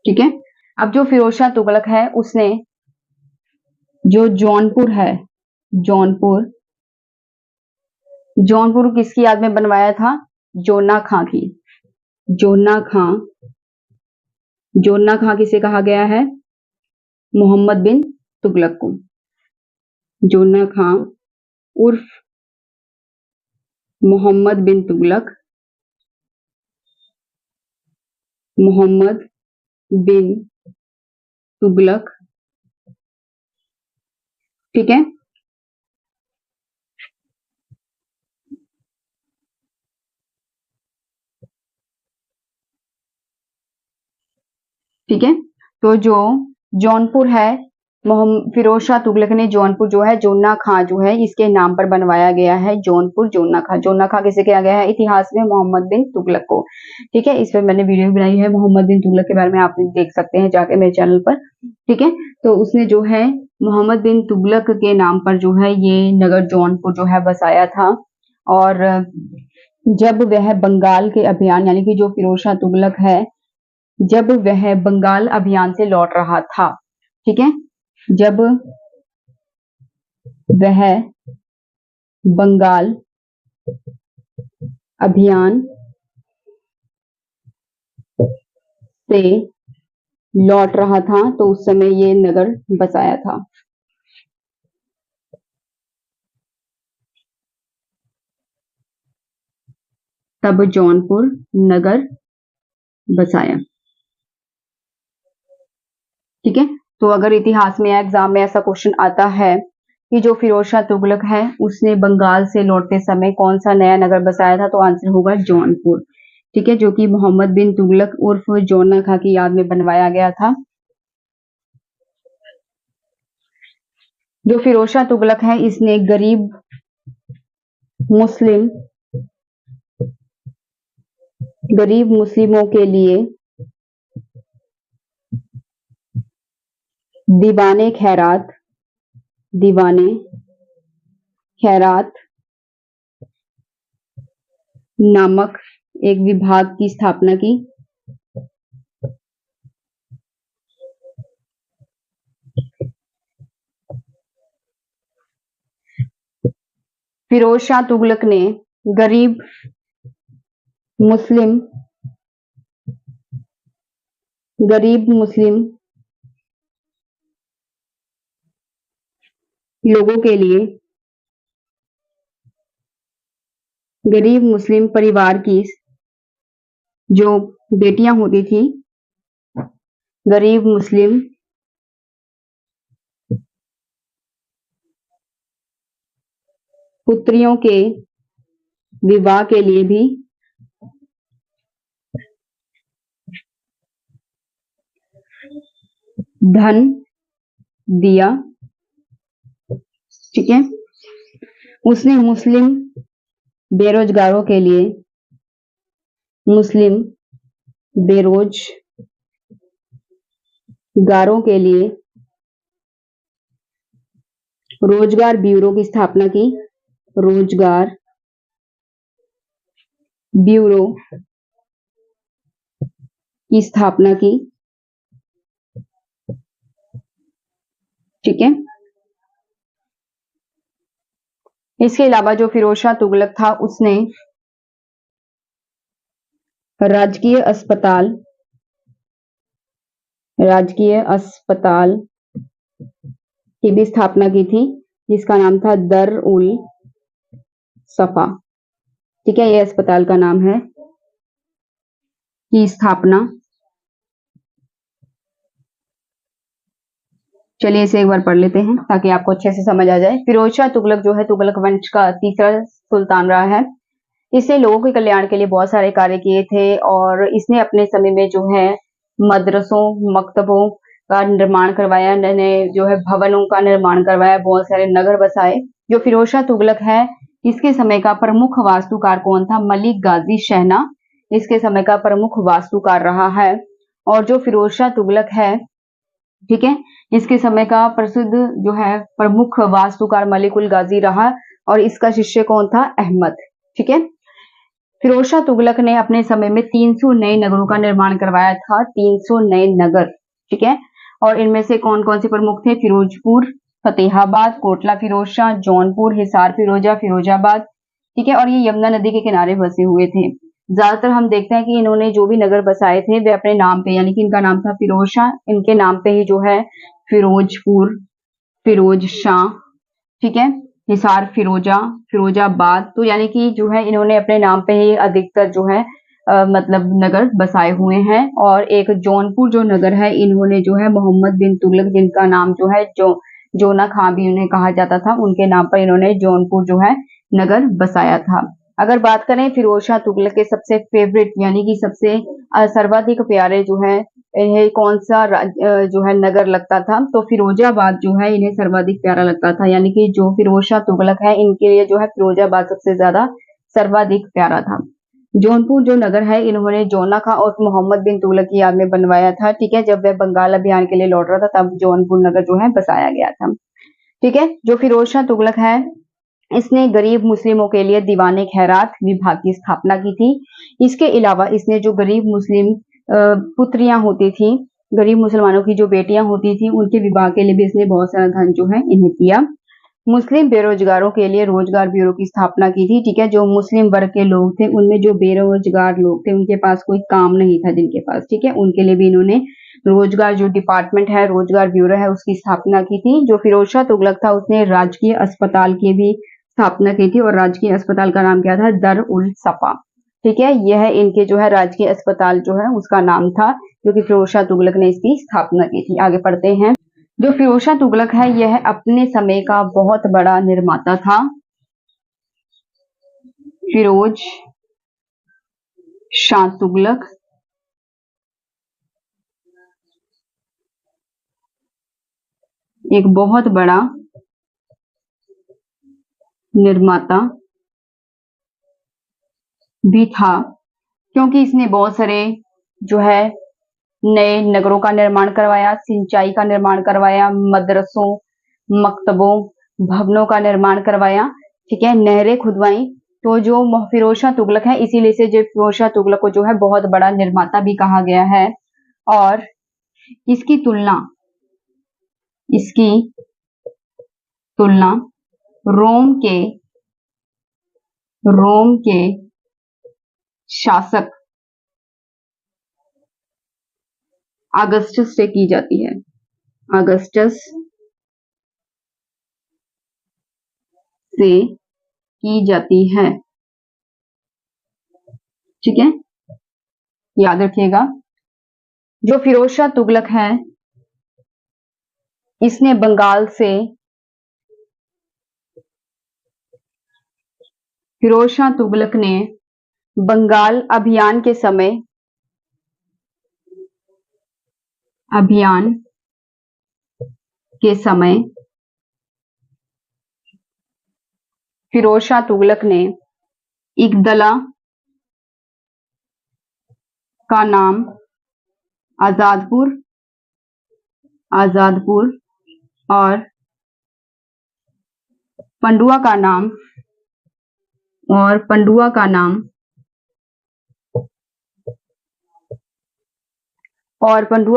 ठीक है, अब जो फिरोज शाह तुगलक है उसने जो जौनपुर है, जौनपुर, जौनपुर किसकी याद में बनवाया था, जोना खां की। जोना खां, जोना खां किसे कहा गया है, मोहम्मद बिन तुगलक को। जोना खां उर्फ मोहम्मद बिन तुगलक, मोहम्मद बिन तुगलक। ठीक है, ठीक है। तो जो जौनपुर है, फिरोज शाह तुगलक ने जौनपुर जो है जोना खां जो है इसके नाम पर बनवाया गया है। जौनपुर जोना खां, जोना खां किसे किया गया है इतिहास में? मोहम्मद बिन तुगलक को। ठीक है, इस पर मैंने वीडियो भी बनाई है मोहम्मद बिन तुगलक के बारे में, आप देख सकते हैं जाके मेरे चैनल पर। ठीक है, तो उसने जो है मोहम्मद बिन तुगलक के नाम पर जो है ये नगर जौनपुर जो है बसाया था। और जब वह बंगाल के अभियान, यानी कि जो फिरोज शाह तुगलक है, जब वह बंगाल अभियान से लौट रहा था, ठीक है, जब वह बंगाल अभियान से लौट रहा था तो उस समय ये नगर बसाया था। तब जौनपुर नगर बसाया। ठीक है, तो अगर इतिहास में या एग्जाम में ऐसा क्वेश्चन आता है कि जो फिरोज शाह तुगलक है उसने बंगाल से लौटते समय कौन सा नया नगर बसाया था, तो आंसर होगा जौनपुर। ठीक है, जो कि मोहम्मद बिन तुगलक उर्फ जोना खां की याद में बनवाया गया था। जो फिरोज शाह तुगलक है इसने गरीब मुस्लिमों के लिए दीवाने खैरात नामक एक विभाग की स्थापना की। फिरोज शाह तुगलक ने गरीब मुस्लिम लोगों के लिए, गरीब मुस्लिम परिवार की जो बेटियां होती थी, गरीब मुस्लिम पुत्रियों के विवाह के लिए भी धन दिया। ठीक है, उसने मुस्लिम बेरोजगारों के लिए रोजगार ब्यूरो की स्थापना की। रोजगार ब्यूरो की स्थापना की। ठीक है, इसके अलावा जो फिरोज शाह तुगलक था उसने राजकीय अस्पताल की भी स्थापना की थी, जिसका नाम था दर उल सफा। ठीक है, यह अस्पताल का नाम है, की स्थापना। चलिए इसे एक बार पढ़ लेते हैं ताकि आपको अच्छे से समझ आ जाए। फिरोज शाह तुगलक जो है तुगलक वंश का तीसरा सुल्तान रहा है। इसने लोगों के कल्याण के लिए बहुत सारे कार्य किए थे और इसने अपने समय में जो है मदरसों, मकतबों का निर्माण करवाया, नए जो है भवनों का निर्माण करवाया, बहुत सारे नगर बसाए। जो फिरोज शाह तुगलक है इसके समय का प्रमुख वास्तुकार कौन था? मलिक गाजी शहना इसके समय का प्रमुख वास्तुकार रहा है। और जो फिरोज शाह तुगलक है, ठीक है, इसके समय का प्रसिद्ध जो है प्रमुख वास्तुकार मलिक उल गाजी रहा और इसका शिष्य कौन था? अहमद। ठीक है, फिरोज शाह तुगलक ने अपने समय में 300 नए नगरों का निर्माण करवाया था, 300 नए नगर। ठीक है, और इनमें से कौन कौन से प्रमुख थे? फिरोजपुर, फतेहाबाद, कोटला फिरोज शाह, जौनपुर, हिसार फिरोजाबाद। ठीक है, और ये यमुना नदी के किनारे बसे हुए थे। ज्यादातर हम देखते हैं कि इन्होंने जो भी नगर बसाए थे वे अपने नाम पे, यानी कि इनका नाम था फिरोज शाह, इनके नाम पे ही जो है फिरोजपुर, फिरोज शाह, ठीक है, हिसार फिरोजाबाद, तो यानी कि जो है इन्होंने अपने नाम पे ही अधिकतर जो है मतलब नगर बसाए हुए हैं। और एक जौनपुर जो नगर है इन्होंने जो है मोहम्मद बिन तुगलक, जिनका नाम जो है जोना खां भी उन्हें कहा जाता था, उनके नाम पर इन्होंने जौनपुर जो है नगर बसाया था। अगर बात करें फिरोज शाह तुगलक के सबसे फेवरेट यानी कि सबसे सर्वाधिक प्यारे जो है इन्हें कौन सा जो है नगर लगता था, तो फिरोजाबाद जो है इन्हें सर्वाधिक प्यारा लगता था, यानी कि जो फिरोज शाह तुगलक है इनके लिए जो है फिरोजाबाद सबसे ज्यादा सर्वाधिक प्यारा था। जौनपुर जो नगर है इन्होंने जोना खां और मोहम्मद बिन तुगलक की याद में बनवाया था। ठीक है, जब वह बंगाल अभियान के लिए लौट रहा था तब जौनपुर नगर जो है बसाया गया था। ठीक है, जो फिरोज शाह तुगलक है इसने गरीब मुस्लिमों के लिए दीवाने खैरात विभाग की स्थापना की थी। इसके अलावा इसने जो गरीब मुस्लिम पुत्रियां होती थी, गरीब मुसलमानों की जो बेटियां होती थी उनके विवाह के लिए भी इसने बहुत सारा धन जो है इन्हें दिया। मुस्लिम बेरोजगारों के लिए रोजगार ब्यूरो की स्थापना की थी। ठीक है, जो मुस्लिम वर्ग के लोग थे उनमें जो बेरोजगार लोग थे उनके पास कोई काम नहीं था जिनके पास, ठीक है, उनके लिए भी इन्होंने रोजगार जो डिपार्टमेंट है रोजगार ब्यूरो है उसकी स्थापना की थी। जो फिरोज शाह तुगलक था उसने राजकीय अस्पताल की भी स्थापना की थी और राजकीय अस्पताल का नाम क्या था? दर उल सफा। ठीक है, यह इनके जो है राजकीय अस्पताल जो है उसका नाम था, जो कि फिरोज शाह तुगलक ने इसकी स्थापना की थी। आगे पढ़ते हैं। जो फिरोज शाह तुगलक है यह अपने समय का बहुत बड़ा निर्माता था। फिरोज शाह तुगलक एक बहुत बड़ा निर्माता भी था, क्योंकि इसने बहुत सारे जो है नए नगरों का निर्माण करवाया, सिंचाई का निर्माण करवाया, मदरसों, मकतबों, भवनों का निर्माण करवाया। ठीक है, नहरें खुदवाई। तो जो फिरोज शाह तुगलक है इसीलिए से जो फिरोज शाह तुगलक को जो है बहुत बड़ा निर्माता भी कहा गया है। और इसकी तुलना इसकी तुलना रोम के रोम के शासक अगस्टस से की जाती है। अगस्टस से की जाती है। ठीक है, याद रखिएगा। जो फिरोज शाह तुगलक है इसने फिरोज शाह तुगलक ने बंगाल अभियान के समय फिरोज शाह तुगलक ने इकदला का नाम आजादपुर आजादपुर और पंडुआ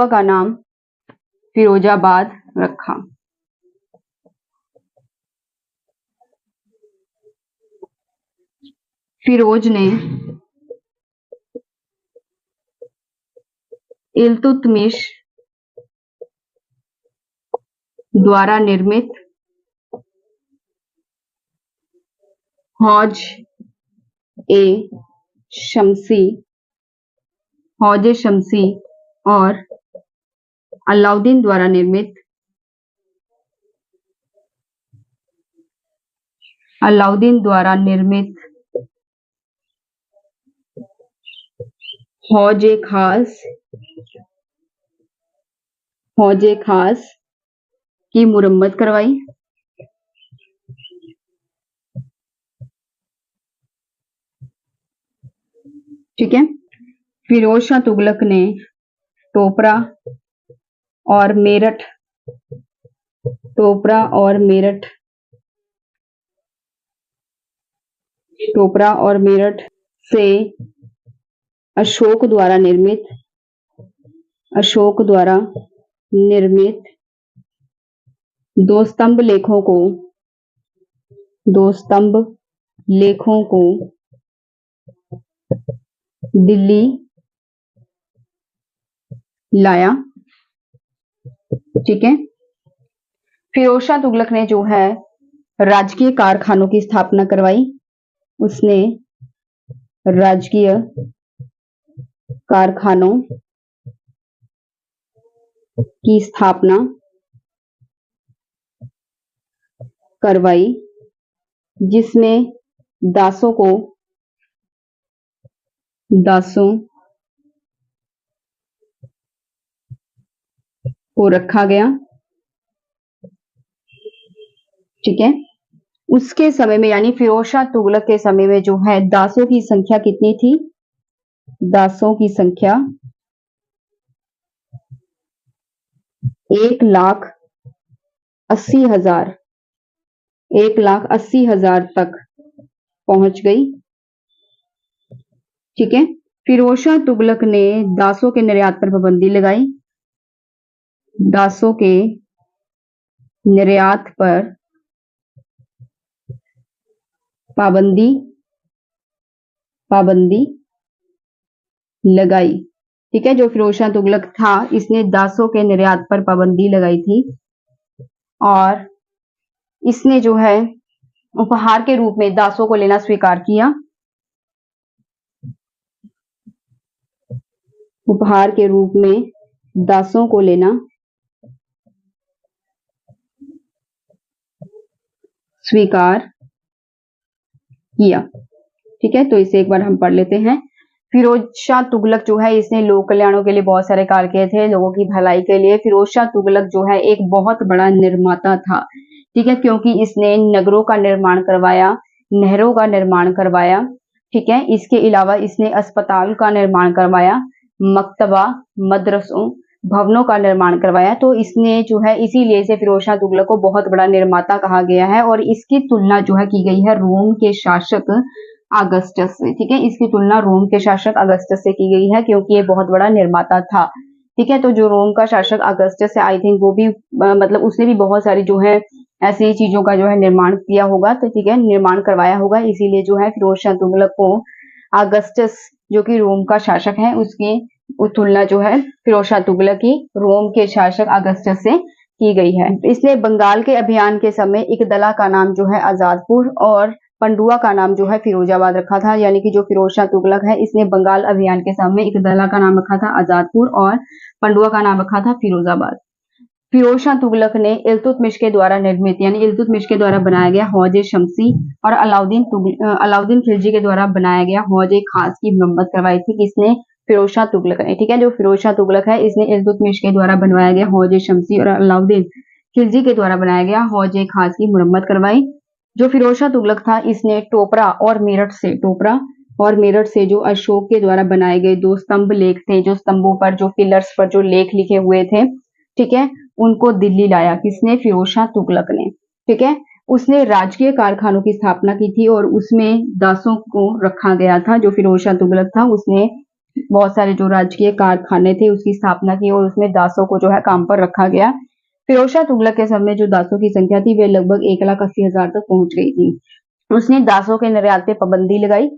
का नाम फिरोजाबाद रखा। फिरोज ने इल्तुतमिश द्वारा निर्मित हौज ए शमसी और अलाउद्दीन द्वारा निर्मित हौज खास की मुरम्मत करवाई। ठीक है, फिरोज शाह तुगलक ने टोपरा और मेरठ से अशोक द्वारा निर्मित दो स्तंभ लेखों को दिल्ली लाया। ठीक है, फिरोज शाह तुगलक ने जो है राजकीय कारखानों की स्थापना करवाई। उसने राजकीय कारखानों की स्थापना करवाई, जिसमें दासों को रखा गया। ठीक है, उसके समय में यानी फिरोज शाह तुगलक के समय में जो है दासों की संख्या कितनी थी? दासों की संख्या 1,80,000 1,80,000 तक पहुंच गई। ठीक है, फिरोज शाह तुगलक ने दासों के निर्यात पर पाबंदी लगाई। दासों के निर्यात पर पाबंदी लगाई। ठीक है, जो फिरोज शाह तुगलक था इसने दासों के निर्यात पर पाबंदी लगाई थी और इसने जो है उपहार के रूप में दासों को लेना स्वीकार किया। उपहार के रूप में दासों को लेना स्वीकार किया। ठीक है, तो इसे एक बार हम पढ़ लेते हैं। फिरोज शाह तुगलक जो है इसने लोक कल्याणों के लिए बहुत सारे कार्य किए थे, लोगों की भलाई के लिए। फिरोज शाह तुगलक जो है एक बहुत बड़ा निर्माता था। ठीक है, क्योंकि इसने नगरों का निर्माण करवाया, नहरों का निर्माण करवाया। ठीक है, इसके अलावा इसने अस्पताल का निर्माण करवाया, मकतबा, मदरसों, भवनों का निर्माण करवाया। तो इसने जो है इसीलिए इसे फिरोज शाह तुगलक को बहुत बड़ा निर्माता कहा गया है और इसकी तुलना जो है की गई है रोम के शासक अगस्टस से। ठीक है, इसकी तुलना रोम के शासक अगस्टस से की गई है क्योंकि ये बहुत बड़ा निर्माता था। ठीक है, तो जो रोम का शासक अगस्टस है आई थिंक वो भी मतलब उसने भी बहुत सारी जो है ऐसी चीजों का जो है निर्माण किया होगा। तो ठीक है, निर्माण करवाया होगा, इसीलिए जो है फिरोज शाह तुगलक को अगस्टस जो कि रोम का शासक है उसकी तुलना जो है फिरोज शाह तुगलक की रोम के शासक अगस्टस से की गई है। इसने बंगाल के अभियान के समय एक दला का नाम जो है आजादपुर और पंडुआ का नाम जो है फिरोजाबाद रखा था। यानी कि जो फिरोज शाह तुगलक है इसने बंगाल अभियान के समय एक दला का नाम रखा था आजादपुर और पंडुआ का नाम रखा था फिरोजाबाद। फिरोज शाह तुगलक ने इल्तुतमिश के द्वारा निर्मित यानी इल्तुतमिश के द्वारा बनाया गया हौज शमसी और अलाउद्दीन खिलजी के द्वारा बनाया गया हौज खास की मरम्मत करवाई थी। किसने? फिरोज शाह तुगलक ने। ठीक है, जो फिरोज शाह तुगलक है इसने इल्तुतमिश के द्वारा बनवाया गया हौज शमसी और अलाउद्दीन खिलजी के द्वारा बनाया गया हौज खास की मरम्मत करवाई। जो फिरोज शाह तुगलक था इसने टोपरा और मेरठ से जो अशोक के द्वारा बनाए गए 2 स्तंभ लेख थे, जो स्तंभों पर जो पिलर्स पर जो लेख लिखे हुए थे, ठीक है, उनको दिल्ली लाया। किसने? फिरोज शाह तुगलक ने। ठीक है, उसने राजकीय कारखानों की स्थापना की थी और उसमें दासों को रखा गया था। जो फिरोज शाह तुगलक था उसने बहुत सारे जो राजकीय कारखाने थे उसकी स्थापना की और उसमें दासों को जो है काम पर रखा गया। फिरोज शाह तुगलक के समय जो दासों की संख्या थी वे लगभग 1,80,000 तक पहुंच गई थी। उसने दासों के निर्यात पे पाबंदी लगाई।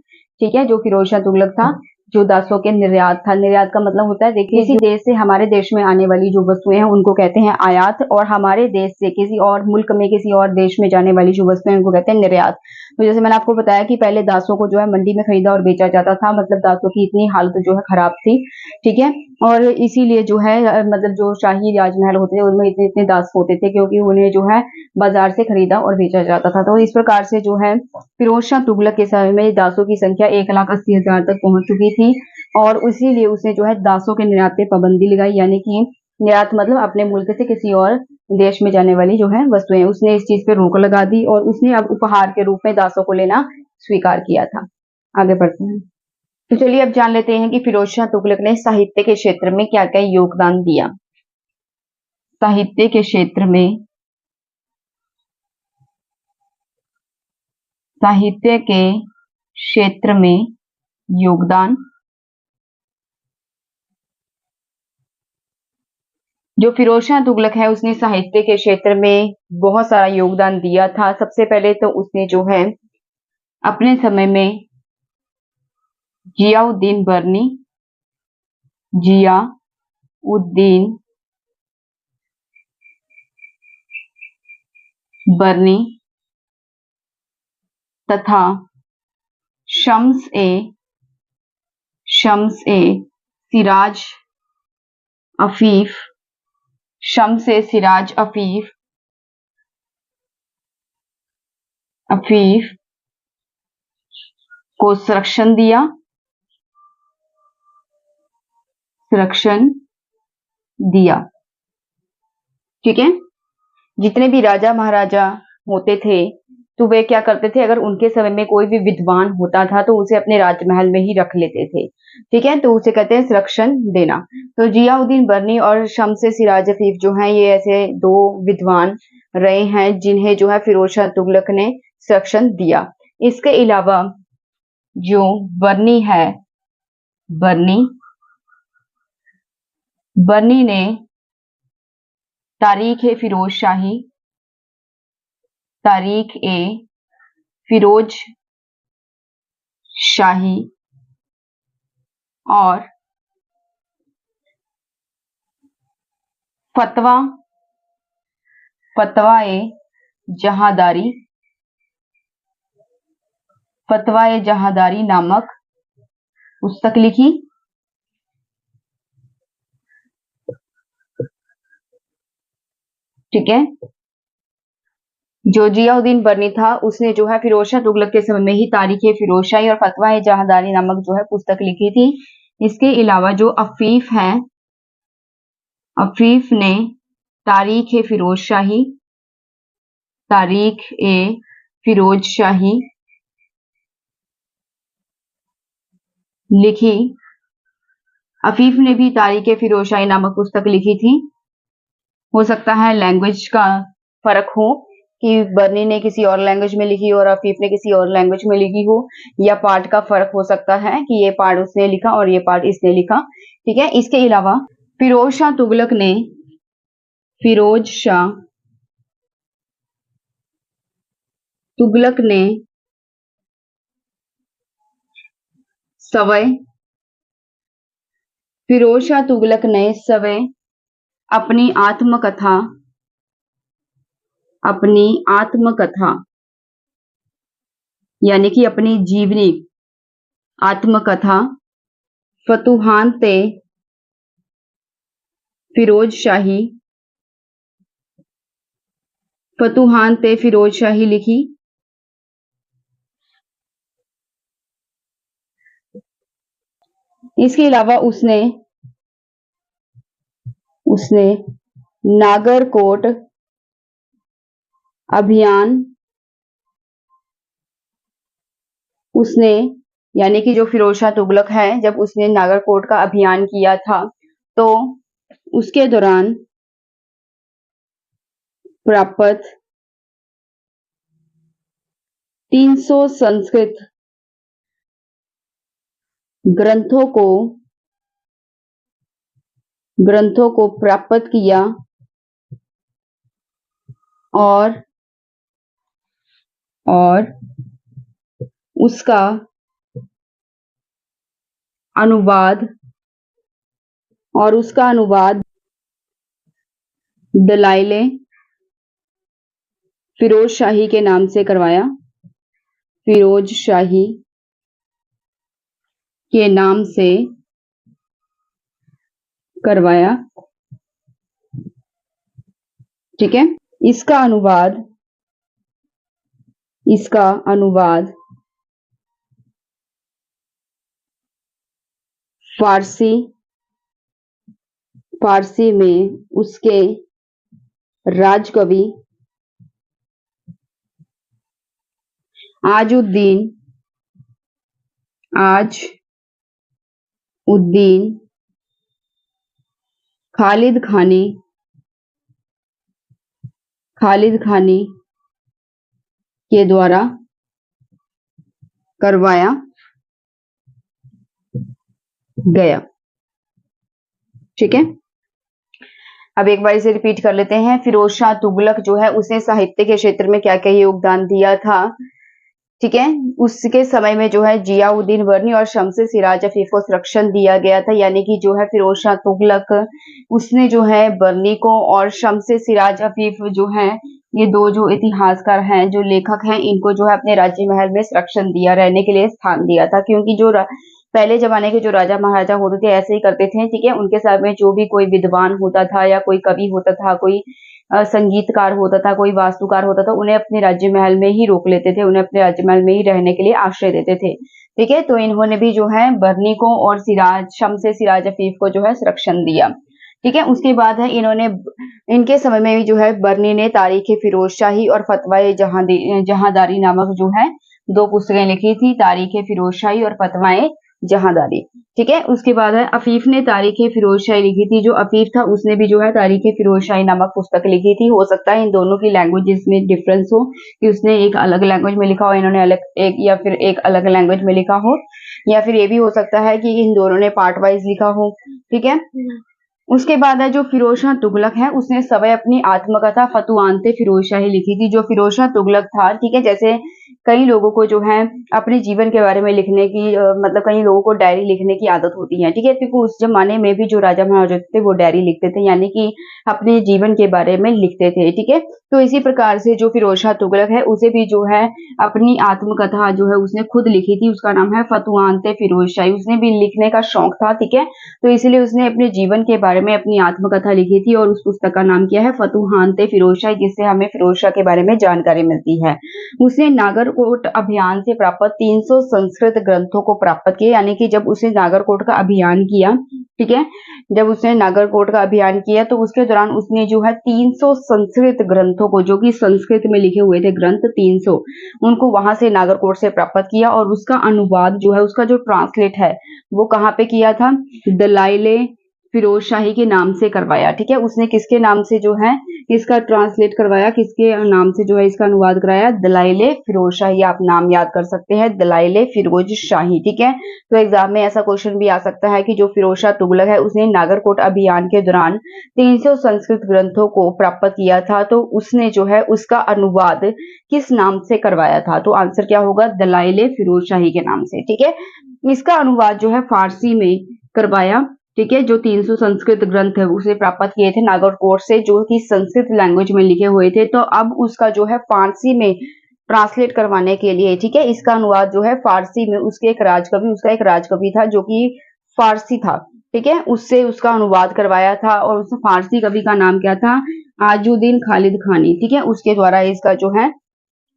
ठीक है, जो फिरोज शाह तुगलक था, जो दासों के निर्यात था, निर्यात का मतलब होता है देखिए किसी देश से हमारे देश में आने वाली जो वस्तुएं हैं उनको कहते हैं आयात और हमारे देश से किसी और मुल्क में किसी और देश में जाने वाली जो वस्तुएं उनको कहते हैं निर्यात। तो जैसे मैंने आपको बताया कि पहले दासों को जो है मंडी में खरीदा और बेचा जाता था, मतलब दासों की इतनी हालत जो है खराब थी। ठीक है, और इसीलिए जो है मतलब जो शाही राजमहल होते थे उनमें इतने इतने दास होते थे क्योंकि उन्हें जो है बाजार से खरीदा और बेचा जाता था। तो इस प्रकार से जो है फिरोज शाह तुगलक के समय में दासों की संख्या 1,80,000 तक पहुंच चुकी थी और इसीलिए उसने जो है दासों के निर्यात पे पाबंदी लगाई। यानी कि निर्यात मतलब अपने मुल्क से किसी और देश में जाने वाली जो है वस्तुएं, उसने इस चीज पे रोक लगा दी और उसने अब उपहार के रूप में दासों को लेना स्वीकार किया था। आगे बढ़ते हैं, तो चलिए अब जान लेते हैं कि फिरोज शाह तुगलक ने साहित्य के क्षेत्र में क्या क्या योगदान दिया। साहित्य के क्षेत्र में योगदान, जो फिरोज शाह तुगलक है उसने साहित्य के क्षेत्र में बहुत सारा योगदान दिया था। सबसे पहले तो उसने जो है अपने समय में जियाउद्दीन बर्नी तथा शम्स ए सिराज अफीफ को संरक्षण दिया। ठीक है। जितने भी राजा महाराजा होते थे तो वे क्या करते थे, अगर उनके समय में कोई भी विद्वान होता था तो उसे अपने राजमहल में ही रख लेते थे। ठीक है, तो उसे कहते हैं संरक्षण देना। तो जियाउद्दीन बर्नी और शम्स सिराज अफीफ जो हैं ये ऐसे दो विद्वान रहे हैं जिन्हें जो है फिरोज शाह तुगलक ने संरक्षण दिया। इसके अलावा जो बर्नी है, बर्नी बर्नी ने तारीख ए फिरोज शाही, तारीख ए फिरोज शाही और फतवा फतवा ए जहादारी, फतवा ए जहादारी नामक पुस्तक लिखी। ठीक है, जो जियाउद्दीन बर्नी था उसने जो है फिरोज शाह तुगलक के समय में ही तारीख-ए फिरोज शाही और फतवा-ए जहादारी नामक जो है पुस्तक लिखी थी। इसके अलावा जो अफीफ है, अफीफ ने तारीख-ए फिरोज शाही, तारीख-ए फिरोज शाही लिखी। अफीफ ने भी तारीख-ए फिरोज शाही नामक पुस्तक लिखी थी। हो सकता है लैंग्वेज का फर्क हो कि बर्नी ने किसी और लैंग्वेज में लिखी और अफीफ ने किसी और लैंग्वेज में लिखी हो, या पार्ट का फर्क हो सकता है कि ये पार्ट उसने लिखा और ये पार्ट इसने लिखा। ठीक है, इसके अलावा फिरोज शाह तुगलक ने फिरोज शाह तुगलक ने सवय फिरोज शाह तुगलक ने सवय अपनी आत्मकथा यानी कि अपनी जीवनी आत्मकथा फतूहान-ए फिरोज शाही, फतूहान-ए फिरोज शाही लिखी। इसके अलावा उसने नागरकोट अभियान, उसने यानी कि जो फिरोज शाह तुगलक है, जब उसने नागरकोट का अभियान किया था तो उसके दौरान प्राप्त 300 संस्कृत ग्रंथों को प्राप्त किया और उसका अनुवाद दलाइले फिरोज शाही के नाम से करवाया, फिरोज शाही के नाम से करवाया। ठीक है, इसका अनुवाद फारसी में उसके राजकवि आजुद्दीन खालिद खानी के द्वारा करवाया गया। ठीक है, अब एक बार इसे रिपीट कर लेते हैं। फिरोज शाह तुगलक जो है उसने साहित्य के क्षेत्र में क्या क्या योगदान दिया था। ठीक है, उसके समय में जो है जियाउद्दीन बर्नी और शम्स सिराज अफीफ को संरक्षण दिया गया था, यानी कि जो है फिरोज शाह तुगलक उसने जो है बर्नी को और शम्स सिराज अफीफ जो है ये दो जो इतिहासकार हैं, जो लेखक हैं, इनको जो है अपने राज्य महल में संरक्षण दिया, रहने के लिए स्थान दिया था। क्योंकि जो पहले जमाने के जो राजा महाराजा होते थे ऐसे ही करते थे। ठीक है, उनके साथ में जो भी कोई विद्वान होता था या कोई कवि होता था, कोई संगीतकार होता था, कोई वास्तुकार होता था, उन्हें अपने राज्य महल में ही रोक लेते थे, उन्हें अपने राज्य महल में ही रहने के लिए आश्रय देते थे। ठीक है, तो इन्होंने भी जो है बर्नी को और शम्स सिराज अफीफ को जो है संरक्षण दिया। ठीक है। उसके बाद है इन्होंने इनके समय में भी जो है बर्नी ने तारीख फिरोज शाही और फतवाए जहांदारी नामक जो है 2 पुस्तकें लिखी थी, तारीख फिरोज शाही और फतवाए जहांदारी। ठीक है। उसके बाद है अफीफ ने तारीख फिरोज शाही लिखी थी। जो अफीफ था उसने भी जो है तारीख फिरोज शाही नामक पुस्तक लिखी थी। हो सकता है इन दोनों की लैंग्वेजेस में डिफरेंस हो, कि उसने एक अलग लैंग्वेज में लिखा हो, इन्होंने अलग एक, या फिर एक अलग लैंग्वेज में लिखा हो, या फिर ये भी हो सकता है कि इन दोनों ने पार्ट वाइज लिखा हो। ठीक है। उसके बाद है जो फिरोज शाह तुगलक है, उसने सवय अपनी आत्मकथा फतुआनते फिरोज शाही लिखी थी। जो फिरोज शाह तुगलक था, ठीक है, जैसे कई लोगों को जो है अपने जीवन के बारे में लिखने की मतलब कई लोगों को डायरी लिखने की आदत होती है। ठीक है। क्योंकि उस जमाने में भी जो राजा महाराजा थे वो डायरी लिखते थे, यानी कि अपने जीवन के बारे में लिखते थे। ठीक है। तो इसी प्रकार से जो फिरोज शाह तुगलक है उसे भी जो है अपनी आत्मकथा जो है उसने खुद लिखी थी। उसका नाम है फतुआनते फिरोज शाही। उसने भी लिखने का शौक था। ठीक है। तो इसलिए उसने अपने जीवन के बारे में अपनी आत्मकथा लिखी थी और उस पुस्तक का नाम क्या है, फतुहानते फिरोज शाह, जिससे हमें फिरोज शाह के बारे में जानकारी मिलती है। उसने नागरकोट अभियान से प्राप्त 300 संस्कृत ग्रंथों को प्राप्त किया, यानी कि जब उसने नागरकोट का अभियान किया, ठीक है, जब उसने नागरकोट का अभियान किया तो उसके दौरान उसने जो है 300 संस्कृत ग्रंथों को, जो कि संस्कृत में लिखे हुए थे ग्रंथ 300, उनको वहां से नागरकोट से प्राप्त किया और उसका अनुवाद जो है, उसका जो ट्रांसलेट है वो कहाँ पे किया था, दलाइले फिरोज शाही के नाम से करवाया। ठीक है। उसने किसके नाम से जो है इसका ट्रांसलेट करवाया, किसके नाम से जो है इसका अनुवाद कराया, दलाइले फिरोज शाही। आप नाम याद कर सकते हैं, दलाइले फिरोज शाही। ठीक है। तो एग्जाम में ऐसा क्वेश्चन भी आ सकता है कि जो फिरोज शाह तुगलक है उसने नागरकोट अभियान के दौरान 300 संस्कृत ग्रंथों को प्राप्त किया था, तो उसने जो है उसका अनुवाद किस नाम से करवाया था। तो आंसर क्या होगा, दलाइले फिरोज शाही के नाम से। ठीक है। इसका अनुवाद जो है फारसी में करवाया। ठीक है। जो 300 संस्कृत ग्रंथ है उसे प्राप्त किए थे नागरकोट से, जो कि संस्कृत लैंग्वेज में लिखे हुए थे। तो अब उसका जो है फारसी में ट्रांसलेट करवाने के लिए, ठीक है, इसका अनुवाद जो है फारसी में उसका एक राजकवि था जो कि फारसी था। ठीक है। उससे उसका अनुवाद करवाया था और उस फारसी कवि का नाम क्या था, आजुद्दीन खालिद खानी। ठीक है। उसके द्वारा इसका जो है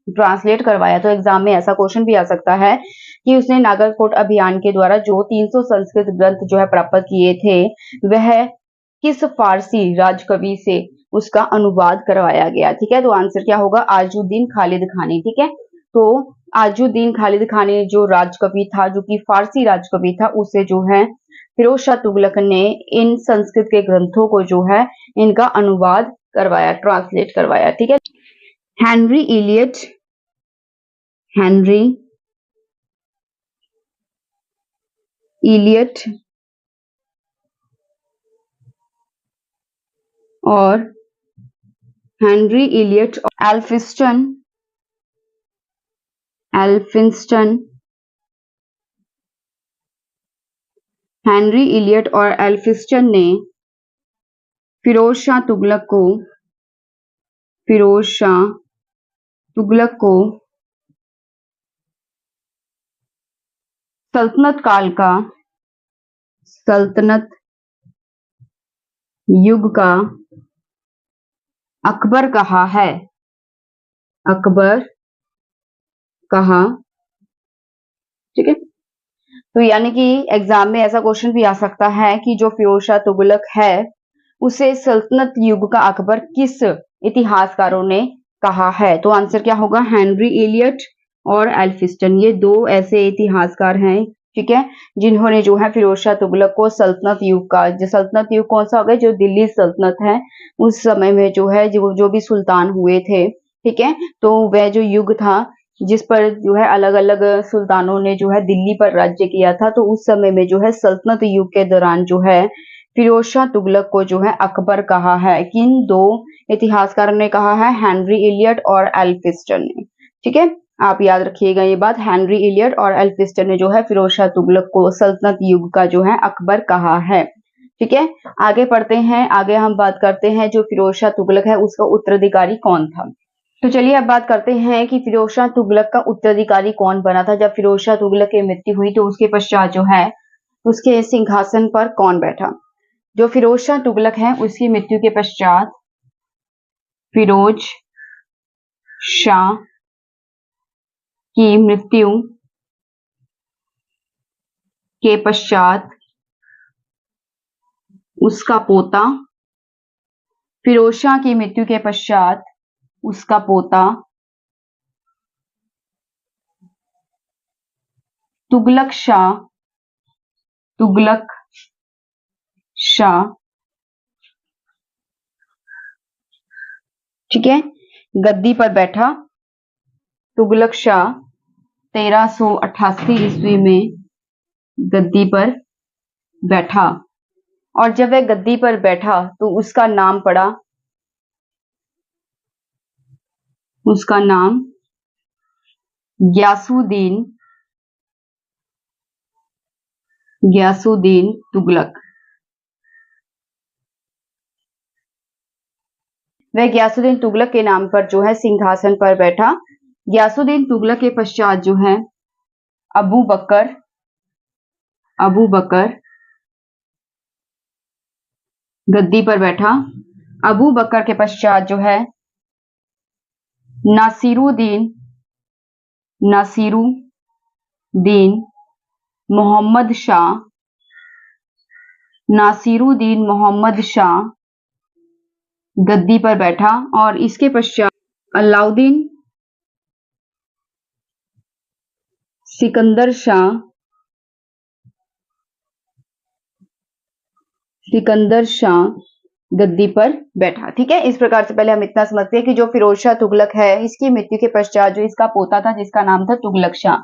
ट्रांसलेट करवाया। तो एग्जाम में ऐसा क्वेश्चन भी आ सकता है कि उसने नागरकोट अभियान के द्वारा जो 300 संस्कृत ग्रंथ जो है प्राप्त किए थे वह किस फारसी राजकवि से उसका अनुवाद करवाया गया। ठीक है। तो आंसर क्या होगा, आजुद्दीन खालिद खानी। ठीक है। तो आजुद्दीन खालिद खानी जो राजकवि था, जो कि फारसी राजकवि था, उसे जो है फिरोज शाह तुगलक ने इन संस्कृत के ग्रंथों को जो है इनका अनुवाद करवाया, ट्रांसलेट करवाया। ठीक है। हेनरी इलियट हेनरी इलियट और हेनरी इलियट और एल्फिंस्टन हेनरी इलियट और एल्फिंस्टन ने फिरोज शाह तुगलक को सल्तनत काल का सल्तनत युग का अकबर कहा है। अकबर कहा। ठीक है। तो यानी कि एग्जाम में ऐसा क्वेश्चन भी आ सकता है कि जो फिरोज शाह तुगलक है उसे सल्तनत युग का अकबर किस इतिहासकारों ने कहा है। तो आंसर क्या होगा, हेनरी इलियट और एल्फिंस्टन। ये दो ऐसे इतिहासकार हैं, ठीक है, जिन्होंने जो है फिरोज शाह तुगलक को सल्तनत युग का, जो सल्तनत युग कौन सा हो गया, जो दिल्ली सल्तनत है उस समय में जो है जो भी सुल्तान हुए थे, ठीक है, तो वह जो युग था जिस पर जो है अलग अलग सुल्तानों ने जो है दिल्ली पर राज्य किया था, तो उस समय में जो है सल्तनत युग के दौरान जो है फिरोज शाह तुगलक को जो है अकबर कहा है। किन दो इतिहासकारों ने कहा है, हेनरी इलियट और एल्फिंस्टन ने। ठीक है। आप याद रखिएगा ये बात, हेनरी इलियट और एल्फिंस्टन ने जो है फिरोज शाह तुगलक को सल्तनत युग का जो है अकबर कहा है। ठीक है। आगे पढ़ते हैं। आगे हम बात करते हैं जो फिरोज शाह तुगलक है उसका उत्तराधिकारी कौन था। तो चलिए अब बात करते हैं कि फिरोज शाह तुगलक का उत्तराधिकारी कौन बना था। जब फिरोज शाह तुगलक की मृत्यु हुई तो उसके पश्चात जो है उसके सिंहासन पर कौन बैठा। जो फिरोज शाह तुगलक है उसकी मृत्यु के पश्चात फिरोज शाह की मृत्यु के पश्चात उसका पोता, फिरोज शाह की मृत्यु के पश्चात उसका पोता तुगलक शाह, तुगलक शाह, ठीक है, गद्दी पर बैठा। तुगलक शाह 1388 ईस्वी में गद्दी पर बैठा, और जब वह गद्दी पर बैठा तो उसका नाम पड़ा, उसका नाम ग्यासुद्दीन, ग्यासुद्दीन तुगलक। वह ग्यासुद्दीन तुगलक के नाम पर जो है सिंहासन पर बैठा। ग्यासुद्दीन तुगलक के पश्चात जो है अबू बकर, अबू बकर गद्दी पर बैठा। अबू बकर के पश्चात जो है नासिरुद्दीन, नासिरुद्दीन मोहम्मद शाह, नासिरुद्दीन मोहम्मद शाह गद्दी पर बैठा। और इसके पश्चात अलाउद्दीन सिकंदर शाह, सिकंदर शाह गद्दी पर बैठा। ठीक है, इस प्रकार से पहले हम इतना समझते हैं कि जो फिरोज शाह तुगलक है, इसकी मृत्यु के पश्चात जो इसका पोता था जिसका नाम था तुगलक शाह,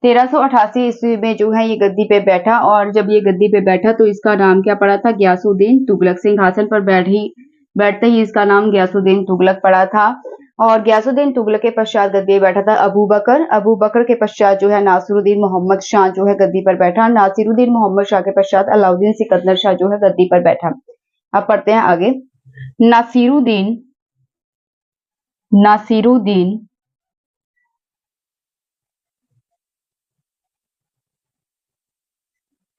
1388 ईस्वी में जो है ये गद्दी पे बैठा। और जब ये गद्दी पे बैठा तो इसका नाम क्या पड़ा था? ग्यासुद्दीन तुगलक। सिंहासन पर बैठते ही इसका नाम ग्यासुद्दीन तुगलक पड़ा था। और ग्यासुद्दीन तुगलक के पश्चात गद्दी पे बैठा था अबू बकर। अबू बकर के पश्चात जो है नासिरुद्दीन मोहम्मद शाह जो है गद्दी पर बैठा। नासिरुद्दीन मोहम्मद शाह के पश्चात अलाउद्दीन सिकंदर शाह जो है गद्दी पर बैठा। अब पढ़ते हैं आगे। नासिरुद्दीन, नासिरुद्दीन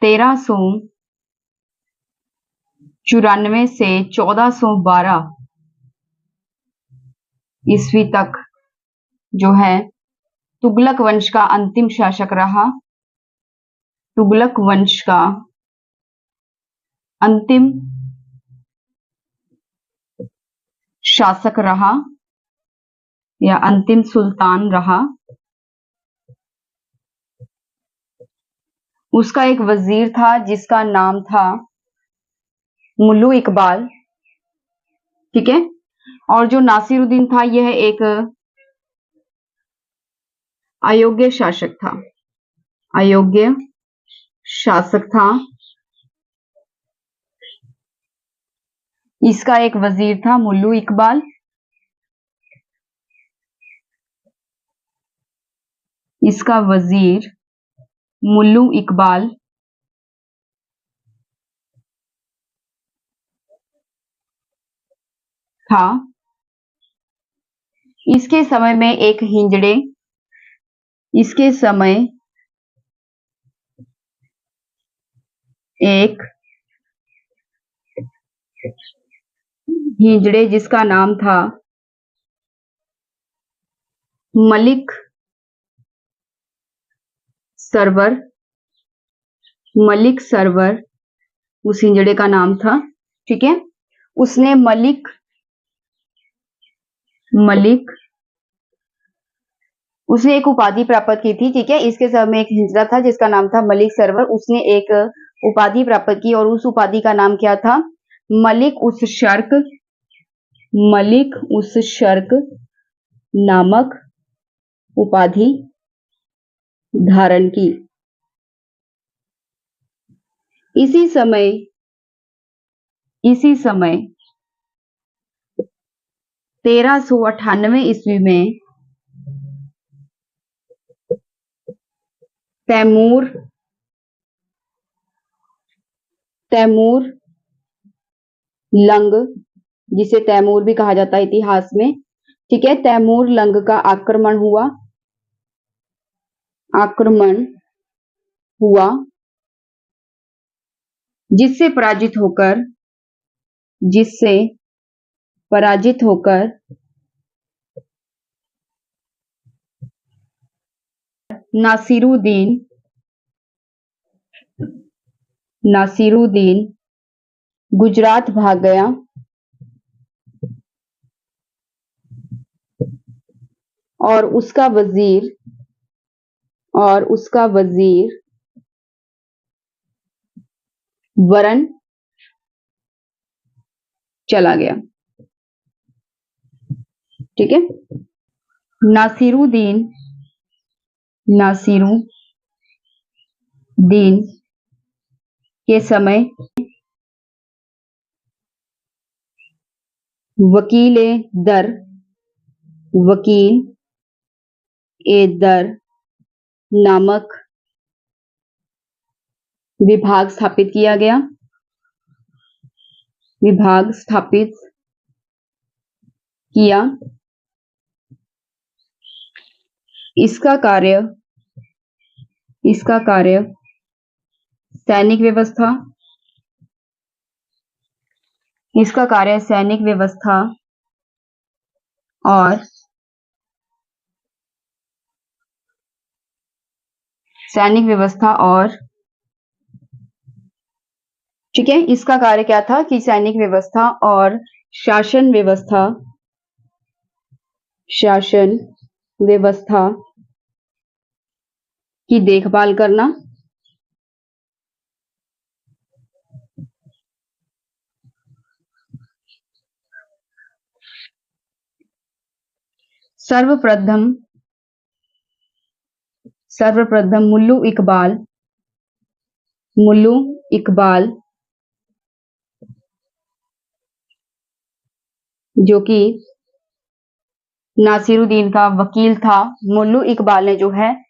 1394 से 1412 ईस्वी तक जो है तुगलक वंश का अंतिम शासक रहा। तुगलक वंश का अंतिम शासक रहा या अंतिम सुल्तान रहा। उसका एक वजीर था जिसका नाम था मुल्लू इकबाल। ठीक है, और जो नासिरुद्दीन था यह एक अयोग्य शासक था, अयोग्य शासक था। इसका एक वजीर था मुल्लू इकबाल। इसका वजीर मुल्लू इकबाल था। इसके समय में एक हिंजड़े, इसके समय एक हिजड़े जिसका नाम था मलिक सरवर, मलिक सरवर उस हिजड़े का नाम था। ठीक है, उसने मलिक उसने एक उपाधि प्राप्त की थी। ठीक है, इसके समय में एक हिजड़ा था जिसका नाम था मलिक सरवर। उसने एक उपाधि प्राप्त की और उस उपाधि का नाम क्या था? मलिक उस शर्क, मलिक उस शर्क नामक उपाधि धारण की। इसी समय 1398 ईस्वी में तैमूर लंग, जिसे तैमूर भी कहा जाता है इतिहास में। ठीक है, तैमूर लंग का आक्रमण हुआ, जिससे पराजित होकर नासिरुद्दीन गुजरात भाग गया और उसका वजीर वरन चला गया। ठीक है, नासिरुद्दीन के समय वकील ए दर नामक विभाग स्थापित किया। इसका कार्य सैनिक व्यवस्था और ठीक है, इसका कार्य क्या था कि सैनिक व्यवस्था और शासन व्यवस्था की देखभाल करना। सर्वप्रथम मुल्लू इकबाल जो कि नासिरुद्दीन का वकील था, मुल्लू इकबाल ने जो है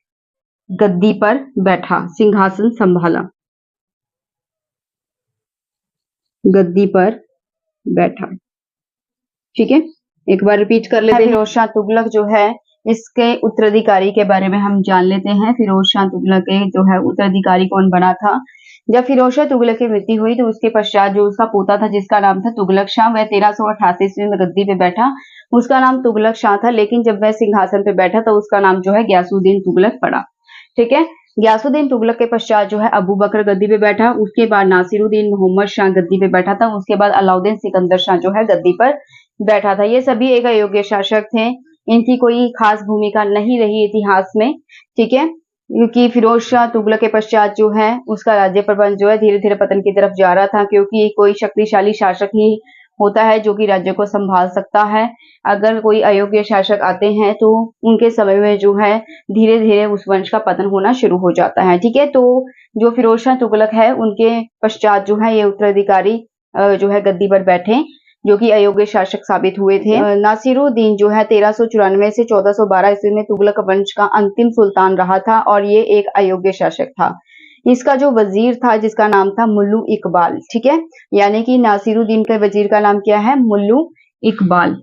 गद्दी पर बैठा, सिंहासन संभाला, गद्दी पर बैठा। ठीक है, एक बार रिपीट कर लेते हैं। फिरोज शाह तुगलक जो है इसके उत्तराधिकारी के बारे में हम जान लेते हैं। फिरोज शाह तुगलक के जो है उत्तराधिकारी कौन बना था? जब फिरोज शाह तुगलक की मृत्यु हुई तो उसके पश्चात जो उसका पोता था जिसका नाम था तुगलक शाह, वह 1388 ईस्वी में गद्दी पे बैठा। उसका नाम तुगलक शाह था, लेकिन जब वह सिंहासन पे बैठा तो उसका नाम जो है गयासुद्दीन तुगलक पड़ा। ठीक है, गयासुद्दीन तुगलक के पश्चात जो है अबू बकर गद्दी पे बैठा, उसके बाद नासिरुद्दीन मोहम्मद शाह गद्दी पे बैठा था, उसके बाद अलाउद्दीन सिकंदर शाह जो है गद्दी पर बैठा था। ये सभी एक अयोग्य शासक थे, इनकी कोई खास भूमिका नहीं रही इतिहास में। ठीक है, क्योंकि फिरोज शाह तुगलक के पश्चात जो है उसका राज्य प्रबंध जो है धीरे धीरे पतन की तरफ जा रहा था, क्योंकि कोई शक्तिशाली शासक ही होता है जो कि राज्य को संभाल सकता है। अगर कोई अयोग्य शासक आते हैं तो उनके समय में जो है धीरे धीरे उस वंश का पतन होना शुरू हो जाता है। ठीक है, तो जो फिरोज शाह तुगलक है उनके पश्चात जो है ये उत्तराधिकारी जो है गद्दी पर बैठे, जो कि अयोग्य शासक साबित हुए थे। नासिरुद्दीन जो है 1394 से 1412 ईस्वी में तुगलक वंश का अंतिम सुल्तान रहा था और ये एक अयोग्य शासक था। इसका जो वजीर था जिसका नाम था मुल्लू इकबाल। ठीक है, यानी कि नासिरुद्दीन के वजीर का नाम क्या है? मुल्लू इकबाल।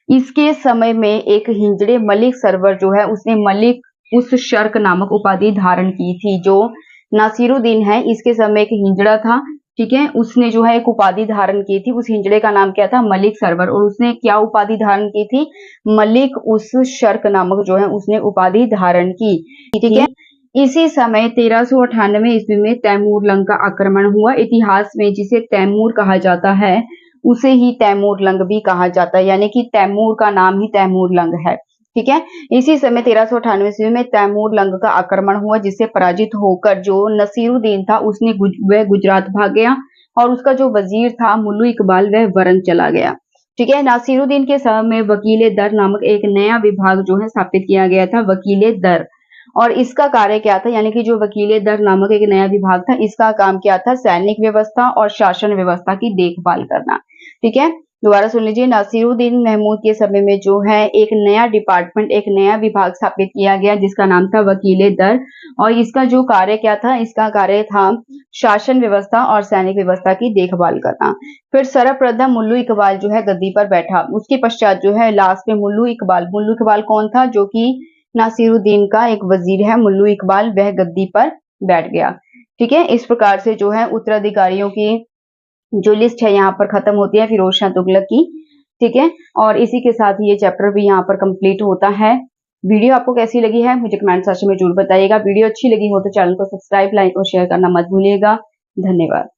इसके समय में एक हिंजड़े मलिक सरवर जो है उसने मलिक उस शर्क नामक उपाधि धारण की थी। जो नासिरुद्दीन है इसके समय एक हिंजड़ा था, ठीक है, उसने जो है एक उपाधि धारण की थी। उस हिंजड़े का नाम क्या था? मलिक सरवर। और उसने क्या उपाधि धारण की थी? मलिक उस शर्क नामक जो है उसने उपाधि धारण की। ठीक है, इसी समय 1398 ईस्वी में तैमूर लंग का आक्रमण हुआ। इतिहास में जिसे तैमूर कहा जाता है उसे ही तैमूर लंग भी कहा जाता है, यानी कि तैमूर का नाम ही तैमूर लंग है। ठीक है, इसी समय 1398 ईस्वी में तैमूर लंग का आक्रमण हुआ, जिससे पराजित होकर जो नसीरुद्दीन था उसने वह गुजरात भाग गया और उसका जो वजीर था मुल्लू इकबाल वह वरन चला गया। ठीक है, नासिरुद्दीन के समय में वकील दर नामक एक नया विभाग जो है स्थापित किया गया था, वकील दर। और इसका कार्य क्या था? यानी कि जो वकील दर नामक एक नया विभाग था इसका काम क्या था? सैनिक व्यवस्था और शासन व्यवस्था की देखभाल करना। ठीक है, दोबारा सुन लीजिए। नासिरुद्दीन महमूद के समय में जो है एक नया डिपार्टमेंट, एक नया विभाग स्थापित किया गया जिसका नाम था वकील दर। और इसका जो कार्य क्या था? इसका कार्य था शासन व्यवस्था और सैनिक व्यवस्था की देखभाल करना। फिर सर्वप्रथम मुल्लू इकबाल जो है गद्दी पर बैठा, उसके पश्चात जो है लास्ट में मुल्लू इकबाल कौन था? जो कि नासिरुद्दीन का एक वजीर है मुल्लू इकबाल, वह गद्दी पर बैठ गया। ठीक है, इस प्रकार से जो है उत्तराधिकारियों की जो लिस्ट है यहाँ पर खत्म होती है फिरोज शाह तुगलक की। ठीक है, और इसी के साथ ये चैप्टर भी यहाँ पर कंप्लीट होता है। वीडियो आपको कैसी लगी है मुझे कमेंट सेक्शन में जरूर बताइएगा। वीडियो अच्छी लगी हो तो चैनल को सब्सक्राइब, लाइक और शेयर करना मत भूलिएगा। धन्यवाद।